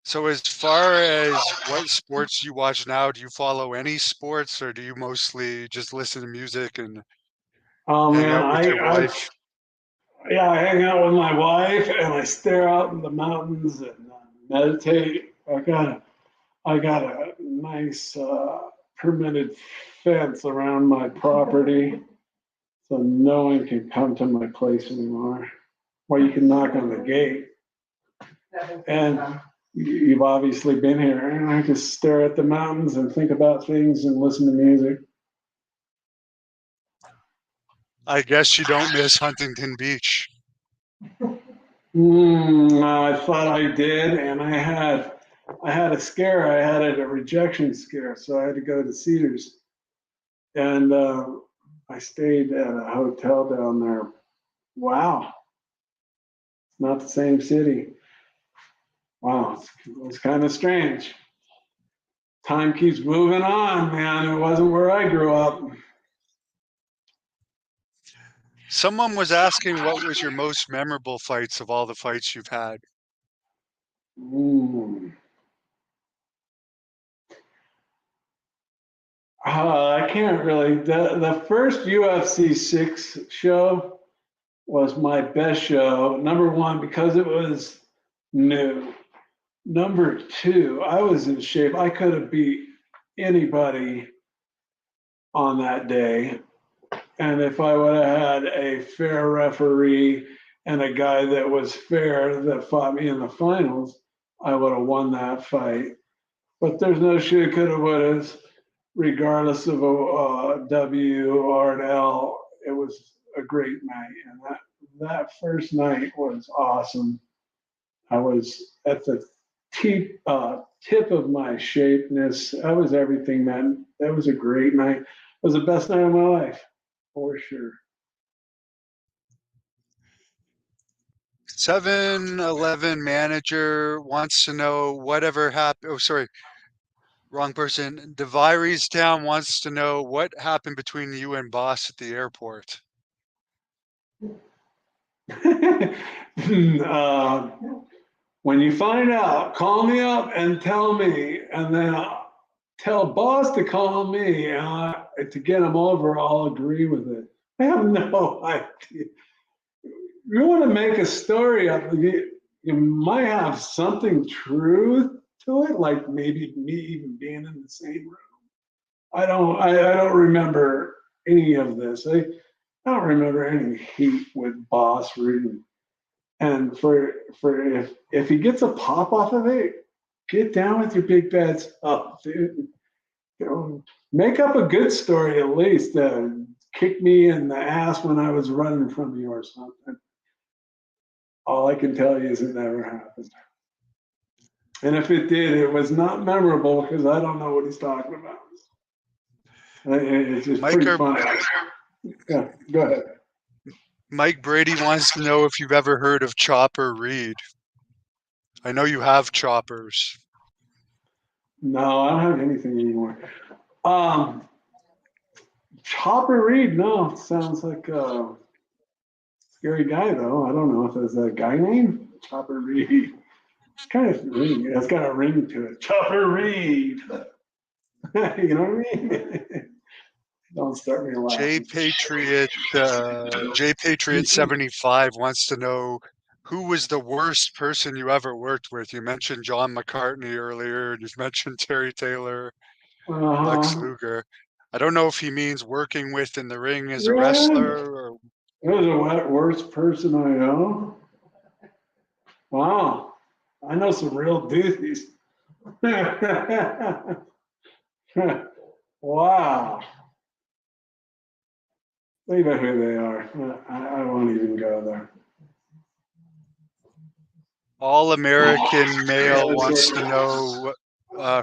S1: So as far as what sports you watch now, do you follow any sports or do you mostly just listen to music and
S2: Oh
S1: hang
S2: man,
S1: out with your wife?
S2: yeah, I hang out with my wife and I stare out in the mountains and meditate. I got a nice permitted fence around my property, so no one can come to my place anymore. Or you can knock on the gate. And You've obviously been here, and I just stare at the mountains and think about things and listen to music.
S1: I guess you don't miss Huntington Beach.
S2: I thought I did, and I had a scare. I had a rejection scare, so I had to go to Cedars, and I stayed at a hotel down there. Wow, it's not the same city. Wow, it's kind of strange. Time keeps moving on, man. It wasn't where I grew up.
S1: Someone was asking what was your most memorable fights of all the fights you've had?
S2: Mm. I can't really. The first UFC 6 show was my best show. Number one, because it was new. Number two, I was in shape. I could have beat anybody on that day. And if I would have had a fair referee and a guy that was fair that fought me in the finals, I would have won that fight. But there's no should, coulda, wouldas. Regardless of a W or an L, it was a great night. And that first night was awesome. I was at the tip of my shapeness. I was everything, man. That was a great night. It was the best night of my life, for sure.
S1: 7-Eleven manager wants to know whatever happened. Oh, sorry, wrong person. Town wants to know what happened between you and Boss at the airport.
S2: uh, when you find out, call me up and tell me, and then tell boss to call me to get him over. I'll agree with it. I have no idea. You want to make a story up, you might have something truth to it, like maybe me even being in the same room. I don't remember any of this. I don't remember any heat with boss reading. And for if he gets a pop off of it, get down with your big bad stuff, dude. You know, make up a good story at least. Kick me in the ass when I was running from you or something. All I can tell you is it never happened. And if it did, it was not memorable because I don't know what he's talking about. It's just
S1: Mike
S2: pretty
S1: or
S2: funny. Yeah, go ahead.
S1: Mike Brady wants to know if you've ever heard of Chopper Reed. I know you have choppers.
S2: No, I don't have anything anymore. Chopper Reed, no, sounds like a scary guy though. I don't know if there's a guy name. Chopper Reed. It's kind of ring. It's got a ring to it. Chopper Reed. You know what I mean? Don't start me laughing.
S1: J Patriot 75 wants to know who was the worst person you ever worked with. You mentioned John McCartney earlier, and you've mentioned Terry Taylor, Lex
S2: Uh-huh.
S1: Luger. I don't know if he means working with in the ring as a
S2: Yeah.
S1: wrestler or
S2: Who's the worst person I know? Wow. I know some real doozies. Wow. They know who they are. I won't even go there.
S1: All American male wants to know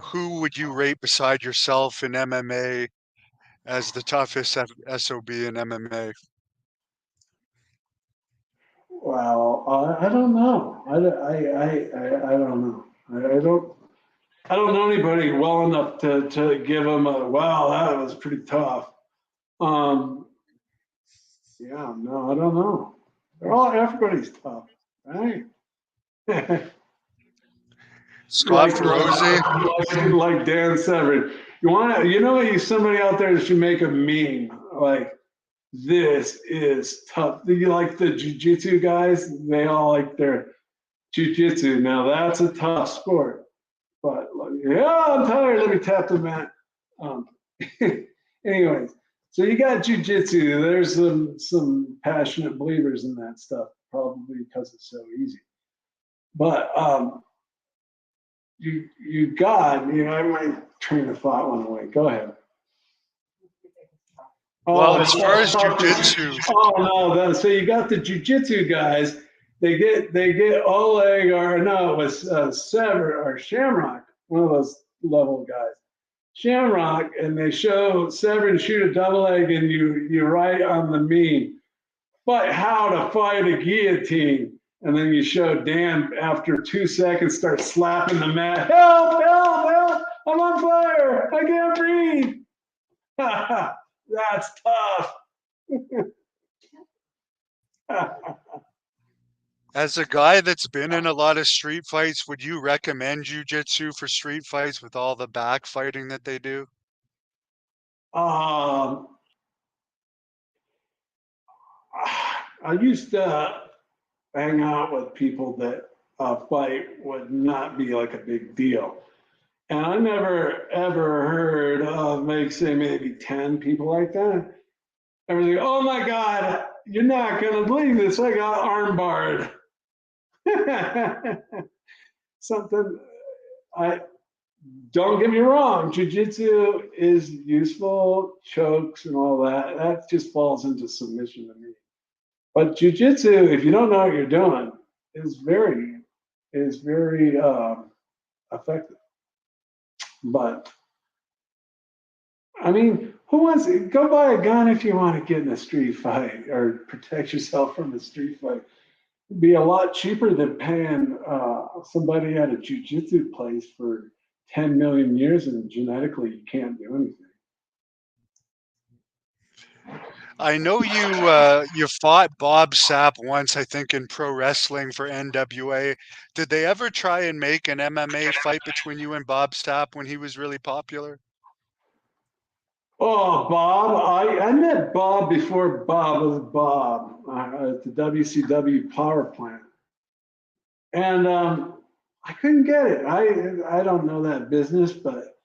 S1: who would you rate beside yourself in MMA as the toughest SOB in MMA?
S2: Well, I don't know. I don't know. I don't know anybody well enough to give them a wow. That was pretty tough. Um, yeah, no, I don't know. Everybody's tough, right?
S1: Scott Ferozi?
S2: Like Dan Severn. You know, you somebody out there that should make a meme like this is tough. You like the jiu-jitsu guys? They all like their jiu-jitsu. Now that's a tough sport. But like, yeah, I'm tired. Let me tap the mat. Um, anyways, so you got jiu-jitsu. There's some passionate believers in that stuff, probably because it's so easy. But you got, my train of thought went away. Go ahead.
S1: Well,
S2: Oh,
S1: as far as jujitsu,
S2: so you got the jujitsu guys. They get Oleg, or no, it was Sever or Shamrock, one of those level guys. Shamrock, and they show Severin shoot a double leg, and you write on the meme, but how to fight a guillotine. And then you show Dan after 2 seconds start slapping the mat. Help, help, help! I'm on fire! I can't breathe! That's tough.
S1: as a guy that's been in a lot of street fights, would you recommend jujitsu for street fights with all the backfighting that they do?
S2: um, I used to hang out with people that a fight would not be like a big deal. And I never ever heard of maybe 10 people like that. Everything, oh my God, you're not gonna believe this. I got armbarred. Something I don't get me wrong, jiu-jitsu is useful, chokes and all that. That just falls into submission to me. But jiu-jitsu, if you don't know what you're doing, is very effective. But I mean, who wants to go buy a gun if you want to get in a street fight or protect yourself from a street fight? It'd be a lot cheaper than paying somebody at a jiu-jitsu place for 10 million years and genetically you can't do anything.
S1: I know you fought Bob Sapp once, I think, in pro wrestling for NWA. Did they ever try and make an MMA fight between you and Bob Sapp when he was really popular?
S2: Oh, Bob, I met Bob before Bob was Bob at the WCW power plant. And I couldn't get it. I don't know that business, but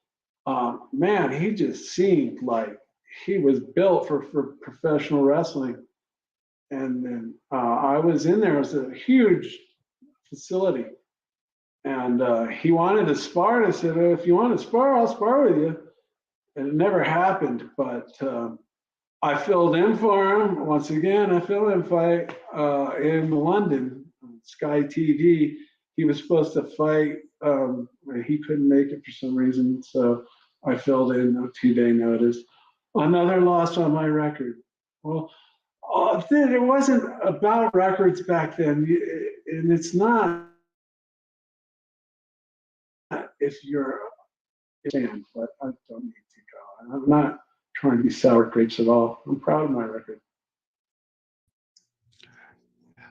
S2: man, he just seemed like he was built for professional wrestling. And then I was in there. It was a huge facility, and he wanted to spar. And I said, "If you want to spar, I'll spar with you." And it never happened, but I filled in for him once again. I filled in fight in London, on Sky TV. He was supposed to fight. He couldn't make it for some reason, so I filled in a 2-day notice. Another loss on my record. Well, it wasn't about records back then, and it's not if you're a fan, but I don't need to go. I'm not trying to be sour grapes at all. I'm proud of my record.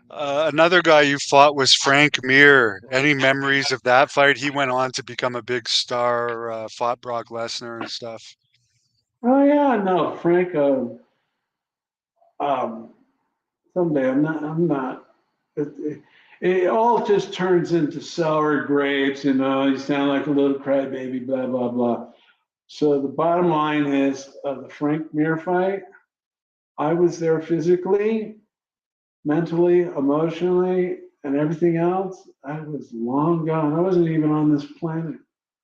S1: Another guy you fought was Frank Mir. Any memories of that fight? He went on to become a big star, fought Brock Lesnar and stuff.
S2: Oh yeah, no, Frank. Someday I'm not. It all just turns into sour grapes. You sound like a little crybaby. Blah blah blah. So the bottom line is the Frank Mir fight. I was there physically, mentally, emotionally, and everything else. I was long gone. I wasn't even on this planet.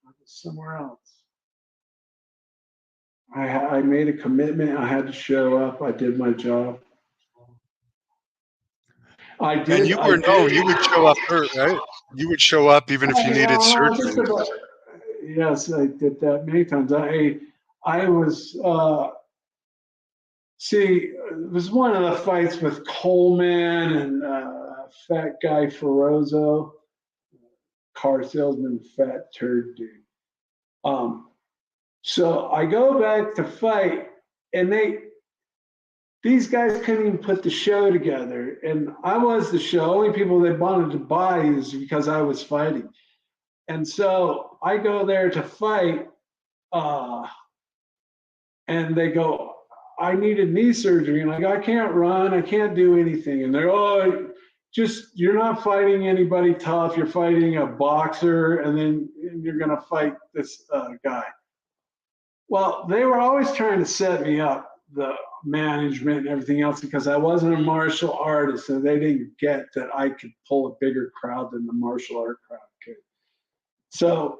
S2: I was somewhere else. I made a commitment. I had to show up. I did my job. I
S1: And
S2: did.
S1: you
S2: I
S1: were known,
S2: did.
S1: you would show up hurt, right? You would show up even if you needed
S2: Just
S1: surgery.
S2: about, yes, I did that many times. I was see, it was one of the fights with Coleman and fat guy Ferozzo, car salesman, fat turd dude. So I go back to fight, and these guys couldn't even put the show together, and I was the show. Only people they wanted to buy is because I was fighting, and so I go there to fight, and they go, I needed knee surgery, and I can't run, I can't do anything, and they're you're not fighting anybody tough, you're fighting a boxer, and then you're gonna fight this guy. Well, they were always trying to set me up, the management and everything else, because I wasn't a martial artist, and they didn't get that I could pull a bigger crowd than the martial art crowd could. So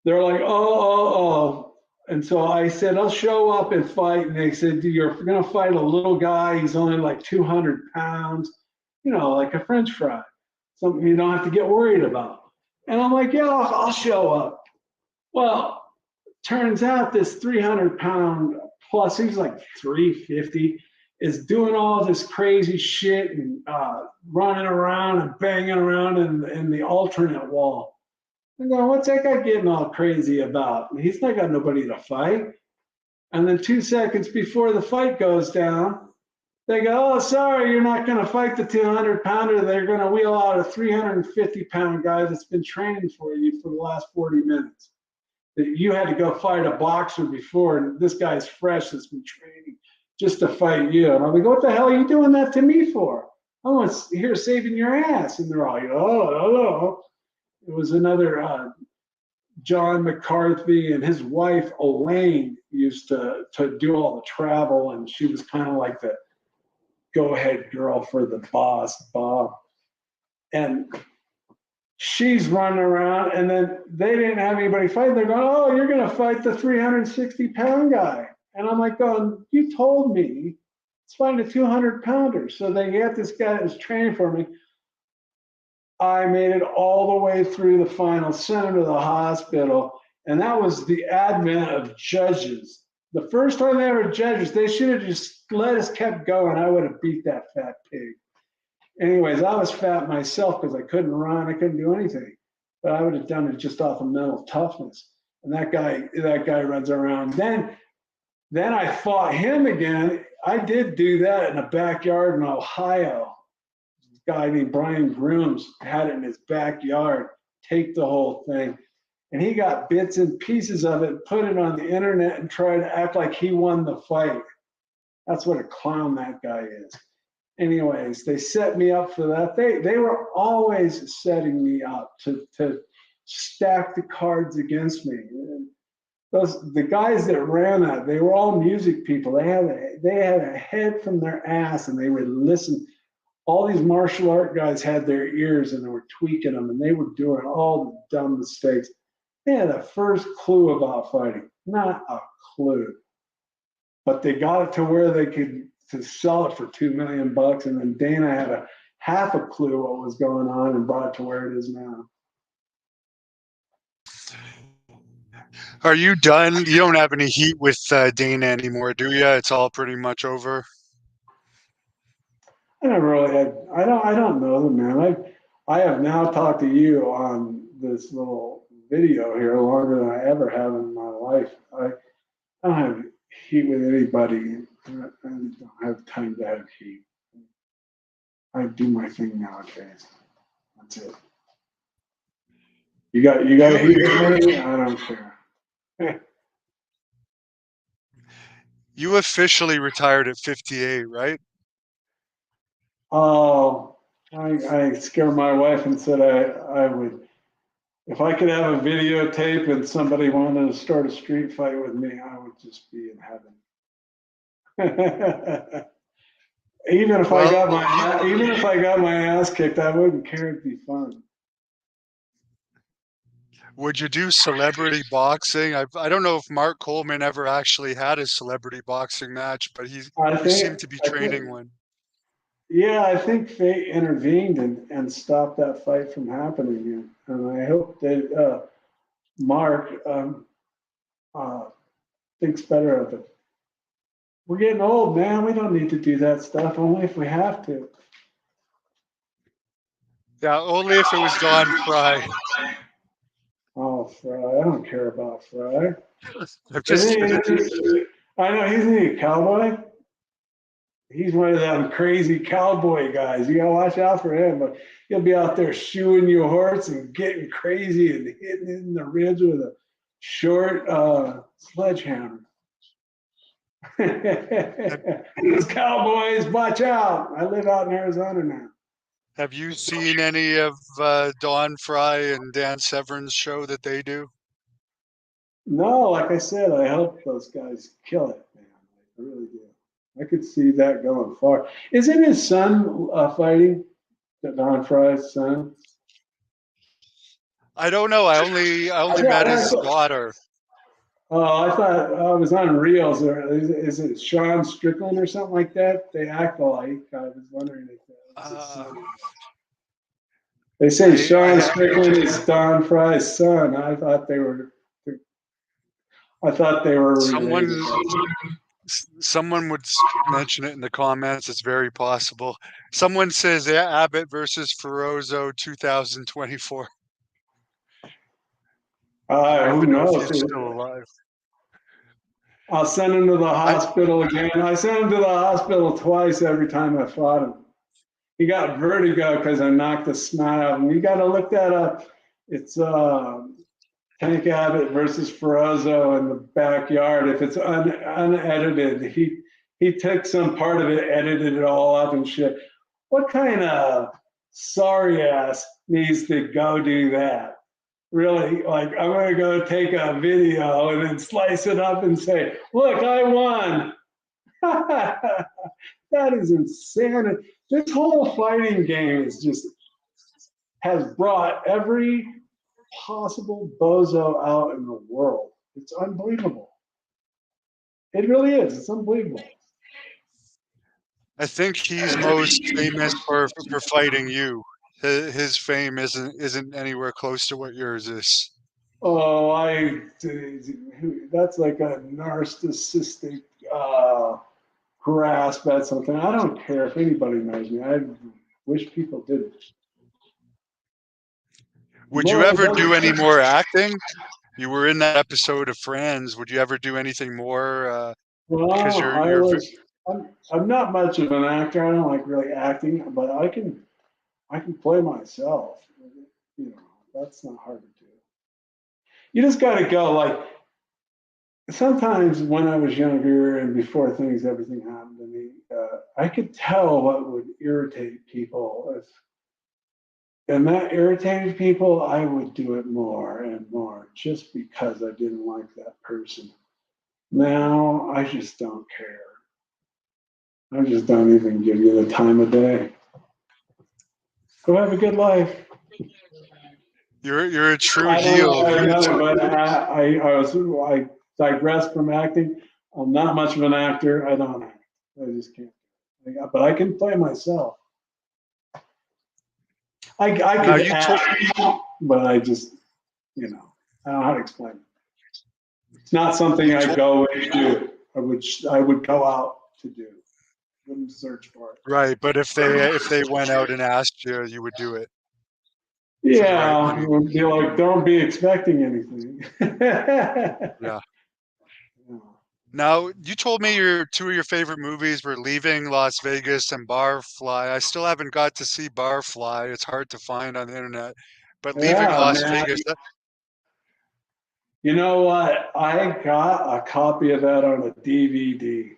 S2: they're like, oh. And so I said, I'll show up and fight. And they said, you're going to fight a little guy. He's only like 200 pounds, like a French fry, something you don't have to get worried about. And I'm like, yeah, I'll show up. Well, turns out this 300-pound plus, he's like 350, is doing all this crazy shit and running around and banging around in the alternate wall. I'm going, what's that guy getting all crazy about? He's not got nobody to fight. And then 2 seconds before the fight goes down, they go, oh, sorry, you're not going to fight the 200-pounder. They're going to wheel out a 350-pound guy that's been training for you for the last 40 minutes. That you had to go fight a boxer before, and this guy's fresh that's been training just to fight you. And I'm like, what the hell are you doing that to me for? I'm here saving your ass. And they're all, oh. It was another John McCarthy, and his wife Elaine used to do all the travel, and she was kind of like the go-ahead girl for the boss, Bob. And she's running around, and then they didn't have anybody fight. They're going, oh, you're going to fight the 360-pound guy. And I'm like, going, you told me it's fighting a 200-pounder. So they got this guy that was training for me. I made it all the way through the final, sent him to the hospital, and that was the advent of judges. The first time they were judges, they should have just let us kept going. I would have beat that fat pig. Anyways, I was fat myself because I couldn't run, I couldn't do anything. But I would have done it just off of mental toughness. And that guy runs around. Then I fought him again. I did do that in a backyard in Ohio. Guy named Brian Grooms had it in his backyard, taped the whole thing. And he got bits and pieces of it, put it on the internet, and tried to act like he won the fight. That's what a clown that guy is. Anyways, they set me up for that. They were always setting me up to stack the cards against me. The guys that ran that, they were all music people. They had a head from their ass, and they would listen. All these martial art guys had their ears, and they were tweaking them, and they were doing all the dumb mistakes. They had the first clue about fighting, not a clue. But they got it to where they could to sell it for $2 million, and then Dana had a half a clue what was going on and brought it to where it is now.
S1: Are you done? You don't have any heat with Dana anymore, do you? It's all pretty much over.
S2: I never really had. I don't know them, man. I have now talked to you on this little video here longer than I ever have in my life. I don't have heat with anybody. I don't have time to have heat. I do my thing nowadays. That's it. You got heat with me? I don't care.
S1: You officially retired at 58, right?
S2: Oh, I scared my wife and said I would, if I could have a videotape and somebody wanted to start a street fight with me, I would just be in heaven. Even if I got my ass kicked, I wouldn't care. It'd be fun.
S1: Would you do celebrity boxing? I don't know if Mark Coleman ever actually had a celebrity boxing match, but you seem to be training one.
S2: Yeah, I think fate intervened and stopped that fight from happening. And I hope that Mark thinks better of it. We're getting old, man. We don't need to do that stuff, only if we have to.
S1: Yeah, only if it was Don Fry.
S2: Oh, Fry. I don't care about Fry.
S1: I'm just
S2: I know, he's a cowboy. He's one of them crazy cowboy guys. You gotta watch out for him. But he'll be out there shoeing your horse and getting crazy and hitting it in the ribs with a short sledgehammer. Those cowboys, watch out. I live out in Arizona now.
S1: Have you seen any of Don Fry and Dan Severn's show that they do?
S2: No, like I said, I hope those guys kill it, man. I really do. I could see that going far. Isn't his son fighting? Don Fry's son?
S1: I don't know. I only met
S2: I
S1: his
S2: thought,
S1: daughter.
S2: oh, I thought I was on Reels. Or is it Sean Strickland or something like that? They act alike. I was wondering if that was his
S1: Uh,
S2: son. They say
S1: I
S2: Sean
S1: have
S2: Strickland is Don Fry's son. I thought they were related.
S1: someone someone would mention it in the comments. It's very possible. Someone says Abbott versus Ferozzo 2024. I don't
S2: Who
S1: even know if
S2: knows?
S1: he's still alive.
S2: I'll send him to the
S1: I
S2: hospital again. I sent him to the hospital twice every time I fought him. He got vertigo because I knocked the snot out of him. You got to look that up. It's Tank Abbott versus Ferozzo in the backyard. If it's unedited, he took some part of it, edited it all up and shit. What kind of sorry ass needs to go do that? Really, like, I'm gonna go take a video and then slice it up and say, look, I won. That is insanity. This whole fighting game is just has brought every possible bozo out in the world. It's unbelievable. It really is. It's unbelievable.
S1: I think he's most famous for fighting you. His fame isn't anywhere close to what yours is.
S2: Oh, that's like a narcissistic grasp at something. I don't care if anybody knows me. I wish people did.
S1: Would you ever do any more acting? You were in that episode of Friends. Would you ever do anything more? Because
S2: Well, I'm not much of an actor. I don't like really acting, but I can play myself. You know, that's not hard to do. You just got to go. Like sometimes when I was younger and before everything happened to me, I could tell what would irritate people. And that irritated people, I would do it more and more just because I didn't like that person. Now I just don't care. I just don't even give you the time of day. Go have a good life.
S1: you're a true
S2: I don't know
S1: heel.
S2: how I done it, but I digress from acting. I'm not much of an actor. I don't act. I just can't. But I can play myself. I
S1: Now
S2: could
S1: you told
S2: act, but I just, I don't know how to explain it. It's not something
S1: you
S2: I
S1: told
S2: go and do. I would go out to do. Wouldn't search for it.
S1: right, but if they went out and asked you, you would do it for the right
S2: Yeah,
S1: money.
S2: you're like, don't be expecting anything.
S1: Yeah. Now you told me your two of your favorite movies were Leaving Las Vegas and Barfly. I still haven't got to see Barfly. It's hard to find on the internet. But Leaving
S2: Yeah,
S1: Las
S2: man.
S1: Vegas,
S2: You know what? I got a copy of that on a DVD.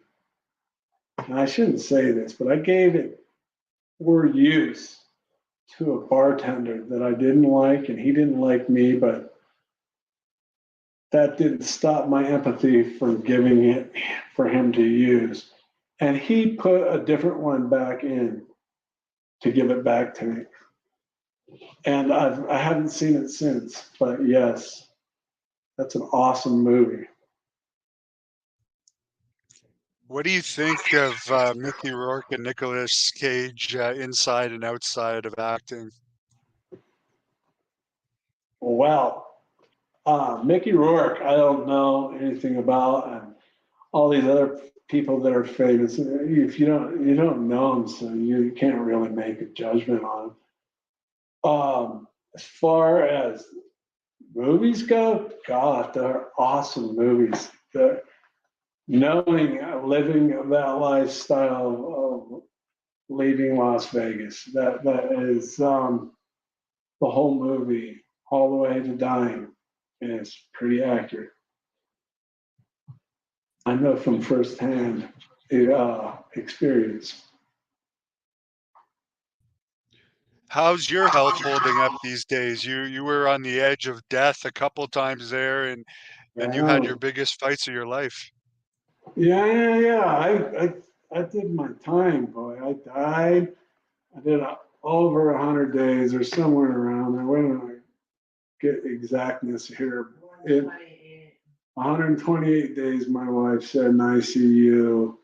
S2: And I shouldn't say this, but I gave it for use to a bartender that I didn't like, and he didn't like me, but that didn't stop my empathy from giving it for him to use. And he put a different one back in to give it back to me. And I haven't seen it since, but yes, that's an awesome movie.
S1: what do you think of Mickey Rourke and Nicolas Cage inside and outside of acting?
S2: Well, Mickey Rourke, I don't know anything about, and all these other people that are famous. If you don't know them, so you can't really make a judgment on them. As far as movies go, God, they're awesome movies. Knowing, living that lifestyle of leaving Las Vegas, that is the whole movie, all the way to dying, is pretty accurate. I know from firsthand experience.
S1: How's your health holding up these days? You were on the edge of death a couple times there, and you had
S2: Yeah,
S1: your biggest fights of your life.
S2: yeah. I did my time, boy. I died. I did over 100 days or somewhere around there. Wait a minute. get exactness here. In 128 days, my wife said in ICU,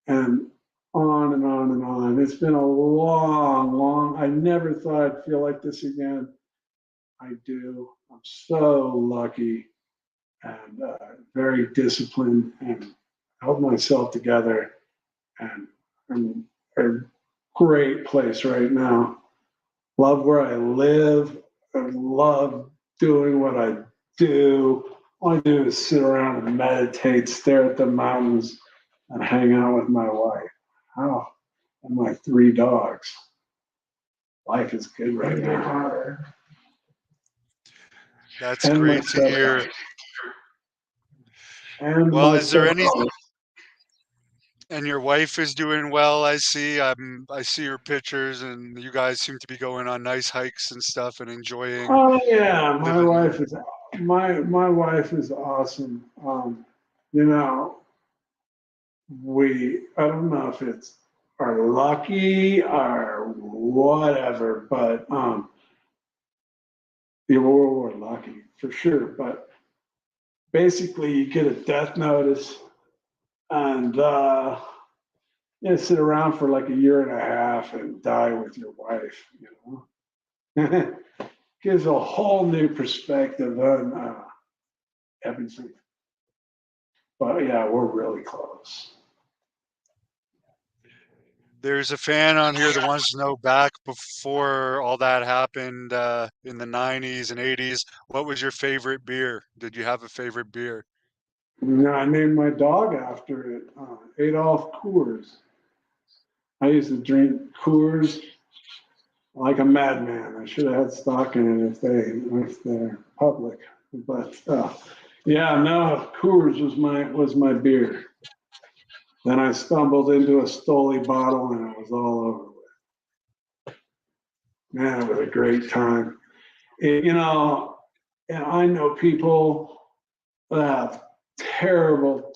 S2: and on and on and on. It's been a long. I never thought I'd feel like this again. I do. I'm so lucky and very disciplined and held myself together. And I'm in a great place right now. Love where I live. I love doing what I do. All I do is sit around and meditate, stare at the mountains, and hang out with my wife. Oh, and my 3 dogs. Life is good right now.
S1: That's
S2: And my
S1: great to hear.
S2: stepdog. And
S1: Well,
S2: my
S1: is there any,
S2: stepdog.
S1: and your wife is doing well, I see. I see your pictures and you guys seem to be going on nice hikes and stuff and enjoying
S2: Oh yeah,
S1: living.
S2: my wife is awesome. You know, I don't know if it's our lucky or whatever, but yeah, we're lucky for sure. But basically, you get a death notice, and you sit around for like a year and a half and die with your wife. You know, gives a whole new perspective on everything. But yeah, we're really close.
S1: There's a fan on here that wants to know back before all that happened in the 90s and 80s, what was your favorite beer? Did you have a favorite beer?
S2: I named my dog after it, Adolf Coors. I used to drink Coors like a madman. I should have had stock in it if they're public. But yeah, no, Coors was my beer. Then I stumbled into a Stoli bottle and it was all over with. Man, it was a great time. You know, and I know people that have terrible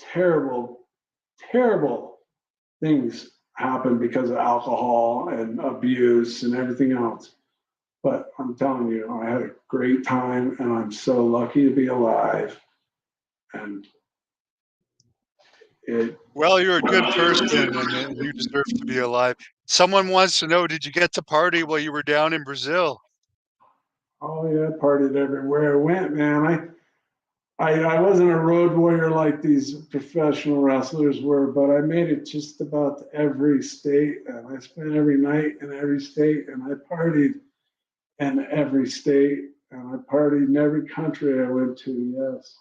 S2: things happen because of alcohol and abuse and everything else. But I'm telling you, I had a great time and I'm so lucky to be alive. And it,
S1: Well, you're a good person and you deserve to be alive. Someone wants to know, did you get to party while you were down in Brazil?
S2: oh yeah, partied everywhere I went, man. I wasn't a road warrior like these professional wrestlers were, but I made it just about every state, and I spent every night in every state, and I partied in every state, and I partied in every country I went to. Yes,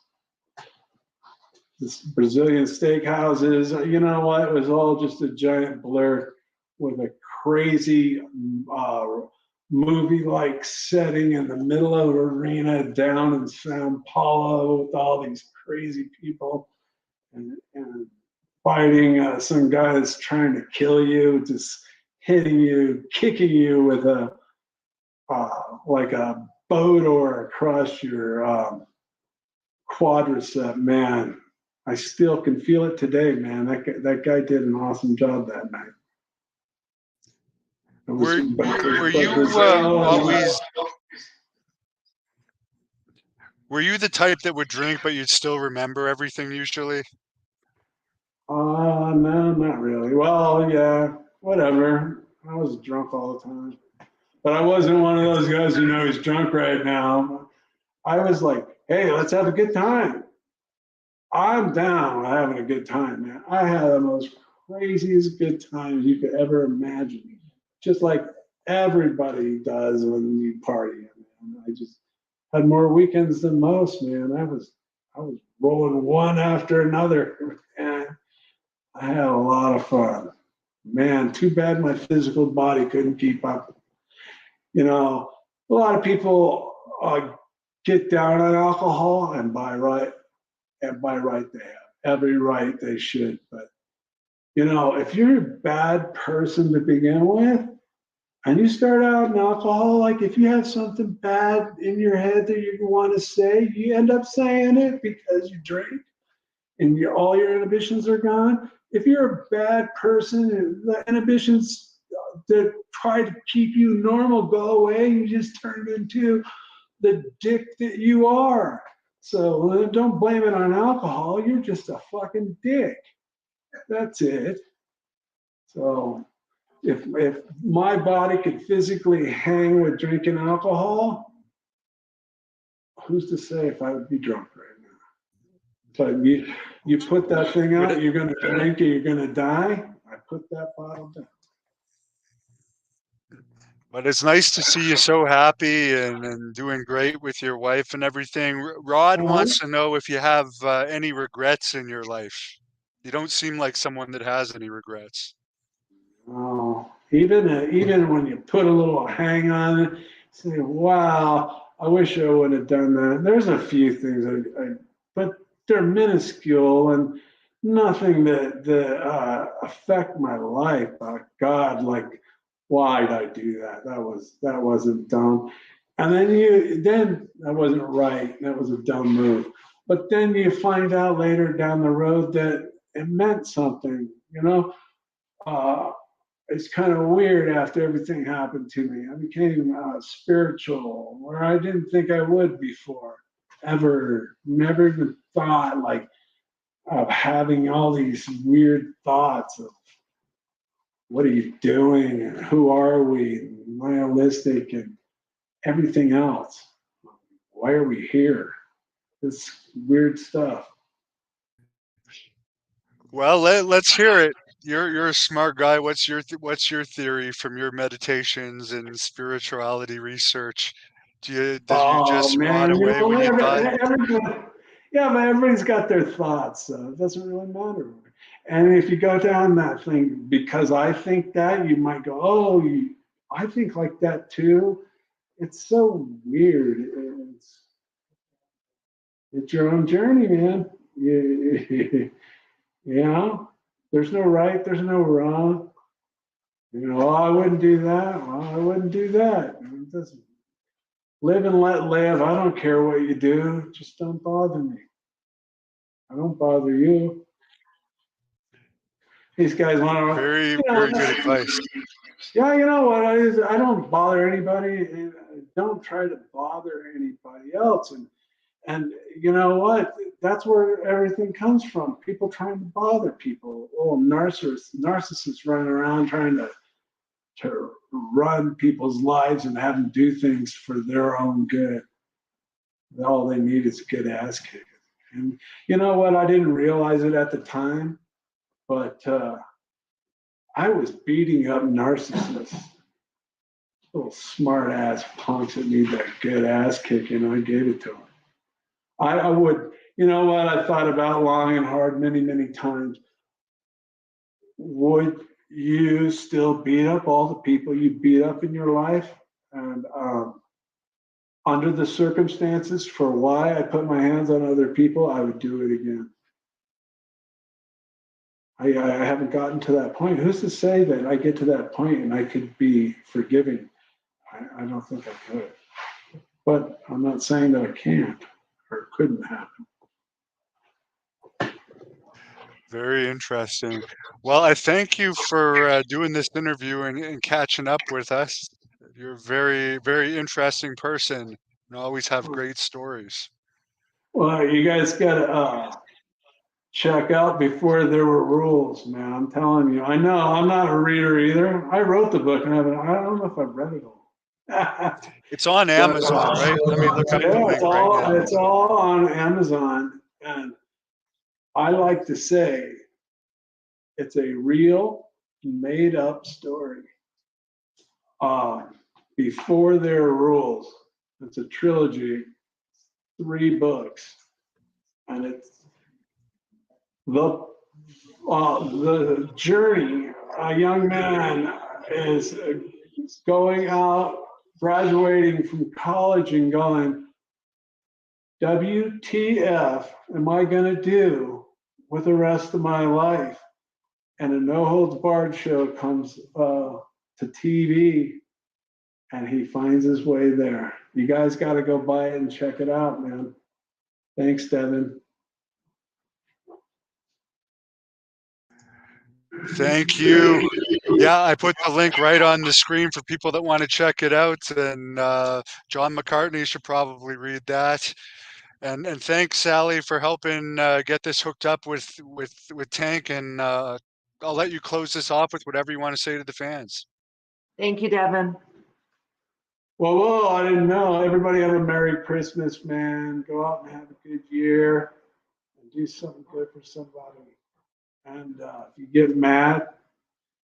S2: this Brazilian steakhouses. You know what? It was all just a giant blur with a crazy uh, movie-like setting in the middle of an arena down in Sao Paulo with all these crazy people and fighting some guy that's trying to kill you, just hitting you, kicking you with a like a boat or across your quadricep. Man, I still can feel it today, man. That guy did an awesome job that night. It was
S1: Were
S2: but
S1: you
S2: Brazil.
S1: always were you the type that would drink but you'd still remember everything usually?
S2: No, not really. Well, yeah, whatever. I was drunk all the time, but I wasn't one of those guys who know he's drunk right now. I was like, hey, let's have a good time. I'm down having a good time, man. I had the most craziest good time you could ever imagine. Just like everybody does when you party. Man. I just had more weekends than most, man. I was rolling one after another, and I had a lot of fun. Man, too bad my physical body couldn't keep up. You know, a lot of people get down on alcohol, and by right they have every right they should. But you know, if you're a bad person to begin with, and you start out in alcohol, like if you have something bad in your head that you want to say, you end up saying it because you drink and all your inhibitions are gone. If you're a bad person, the inhibitions that try to keep you normal go away. You just turn into the dick that you are. So don't blame it on alcohol. You're just a fucking dick. That's it. So if my body could physically hang with drinking alcohol, who's to say if I would be drunk right now? But you put that thing out, you're going to drink it, you're going to die. I put that bottle down.
S1: But it's nice to see you so happy and doing great with your wife and everything. Rod wants to know if you have any regrets in your life. You don't seem like someone that has any regrets.
S2: Oh, even when you put a little hang on it, say, "Wow, I wish I would have done that." There's a few things, but they're minuscule and nothing that affect my life. God, like, why did I do that? That wasn't dumb. And then that wasn't right. That was a dumb move. But then you find out later down the road that it meant something. Uh, it's kind of weird after everything happened to me. I became spiritual where I didn't think I would before, ever. Never even thought like of having all these weird thoughts of what are you doing and who are we, nihilistic and everything else. Why are we here? This weird stuff.
S1: Well, let's hear it. You're a smart guy. What's your theory from your meditations and spirituality research? Do you
S2: Oh
S1: just rot
S2: man,
S1: away when you die?
S2: yeah, but everybody's got their thoughts, so it doesn't really matter. And if you go down that thing, because I think that, you might go, oh, I think like that too. It's so weird. It's your own journey, man. You know, there's no right, there's no wrong. Oh, I wouldn't do that. Well, I wouldn't do that. It doesn't. Live and let live. I don't care what you do. Just don't bother me. I don't bother you. These guys want to,
S1: Very, very good advice.
S2: yeah, you know what? I don't bother anybody, and I don't try to bother anybody else. And you know what? That's where everything comes from. People trying to bother people. Oh, narcissists running around trying to run people's lives and have them do things for their own good. All they need is a good ass kick. And you know what? I didn't realize it at the time, but I was beating up narcissists, little smart ass punks that need that good ass kicking. I gave it to them. I would, you know what? I thought about long and hard many, many times. Would you still beat up all the people you beat up in your life? And under the circumstances for why I put my hands on other people, I would do it again. I haven't gotten to that point. Who's to say that I get to that point and I could be forgiving? I don't think I could. But I'm not saying that I can't or couldn't happen.
S1: Very interesting. Well, I thank you for doing this interview and catching up with us. You're a very, very interesting person and always have great stories.
S2: Well, you guys got to check out Before There Were Rules, man. I'm telling you. I know I'm not a reader either. I wrote the book and I don't know if I've read it all.
S1: It's on
S2: But,
S1: Amazon, right? Let me look up the
S2: yeah,
S1: link right now.
S2: it's all on Amazon, and I like to say it's a real, made-up story. Uh, Before There Are Rules. It's a trilogy, 3 books, and it's the journey. A young man is going out, graduating from college, and going, WTF am I going to do with the rest of my life? And a no holds barred show comes to TV, and he finds his way there. You guys got to go buy it and check it out, man. Thanks, Devin.
S1: Thank you. Yeah, I put the link right on the screen for people that want to check it out. And John McCartney should probably read that. And thanks, Sally, for helping get this hooked up with Tank. And I'll let you close this off with whatever you want to say to the fans.
S3: Thank you, Devin.
S2: Well, I didn't know. Everybody have a Merry Christmas, man. Go out and have a good year and do something good for somebody. And if you get mad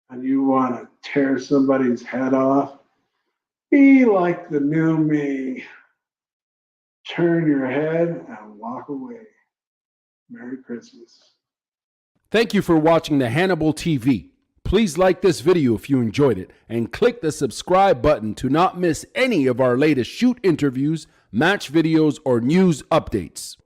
S2: and you want to tear somebody's head off, be like the new me. Turn your head and walk away. Merry Christmas.
S4: Thank you for watching the Hannibal TV. Please like this video if you enjoyed it and click the subscribe button to not miss any of our latest shoot interviews, match videos, or news updates.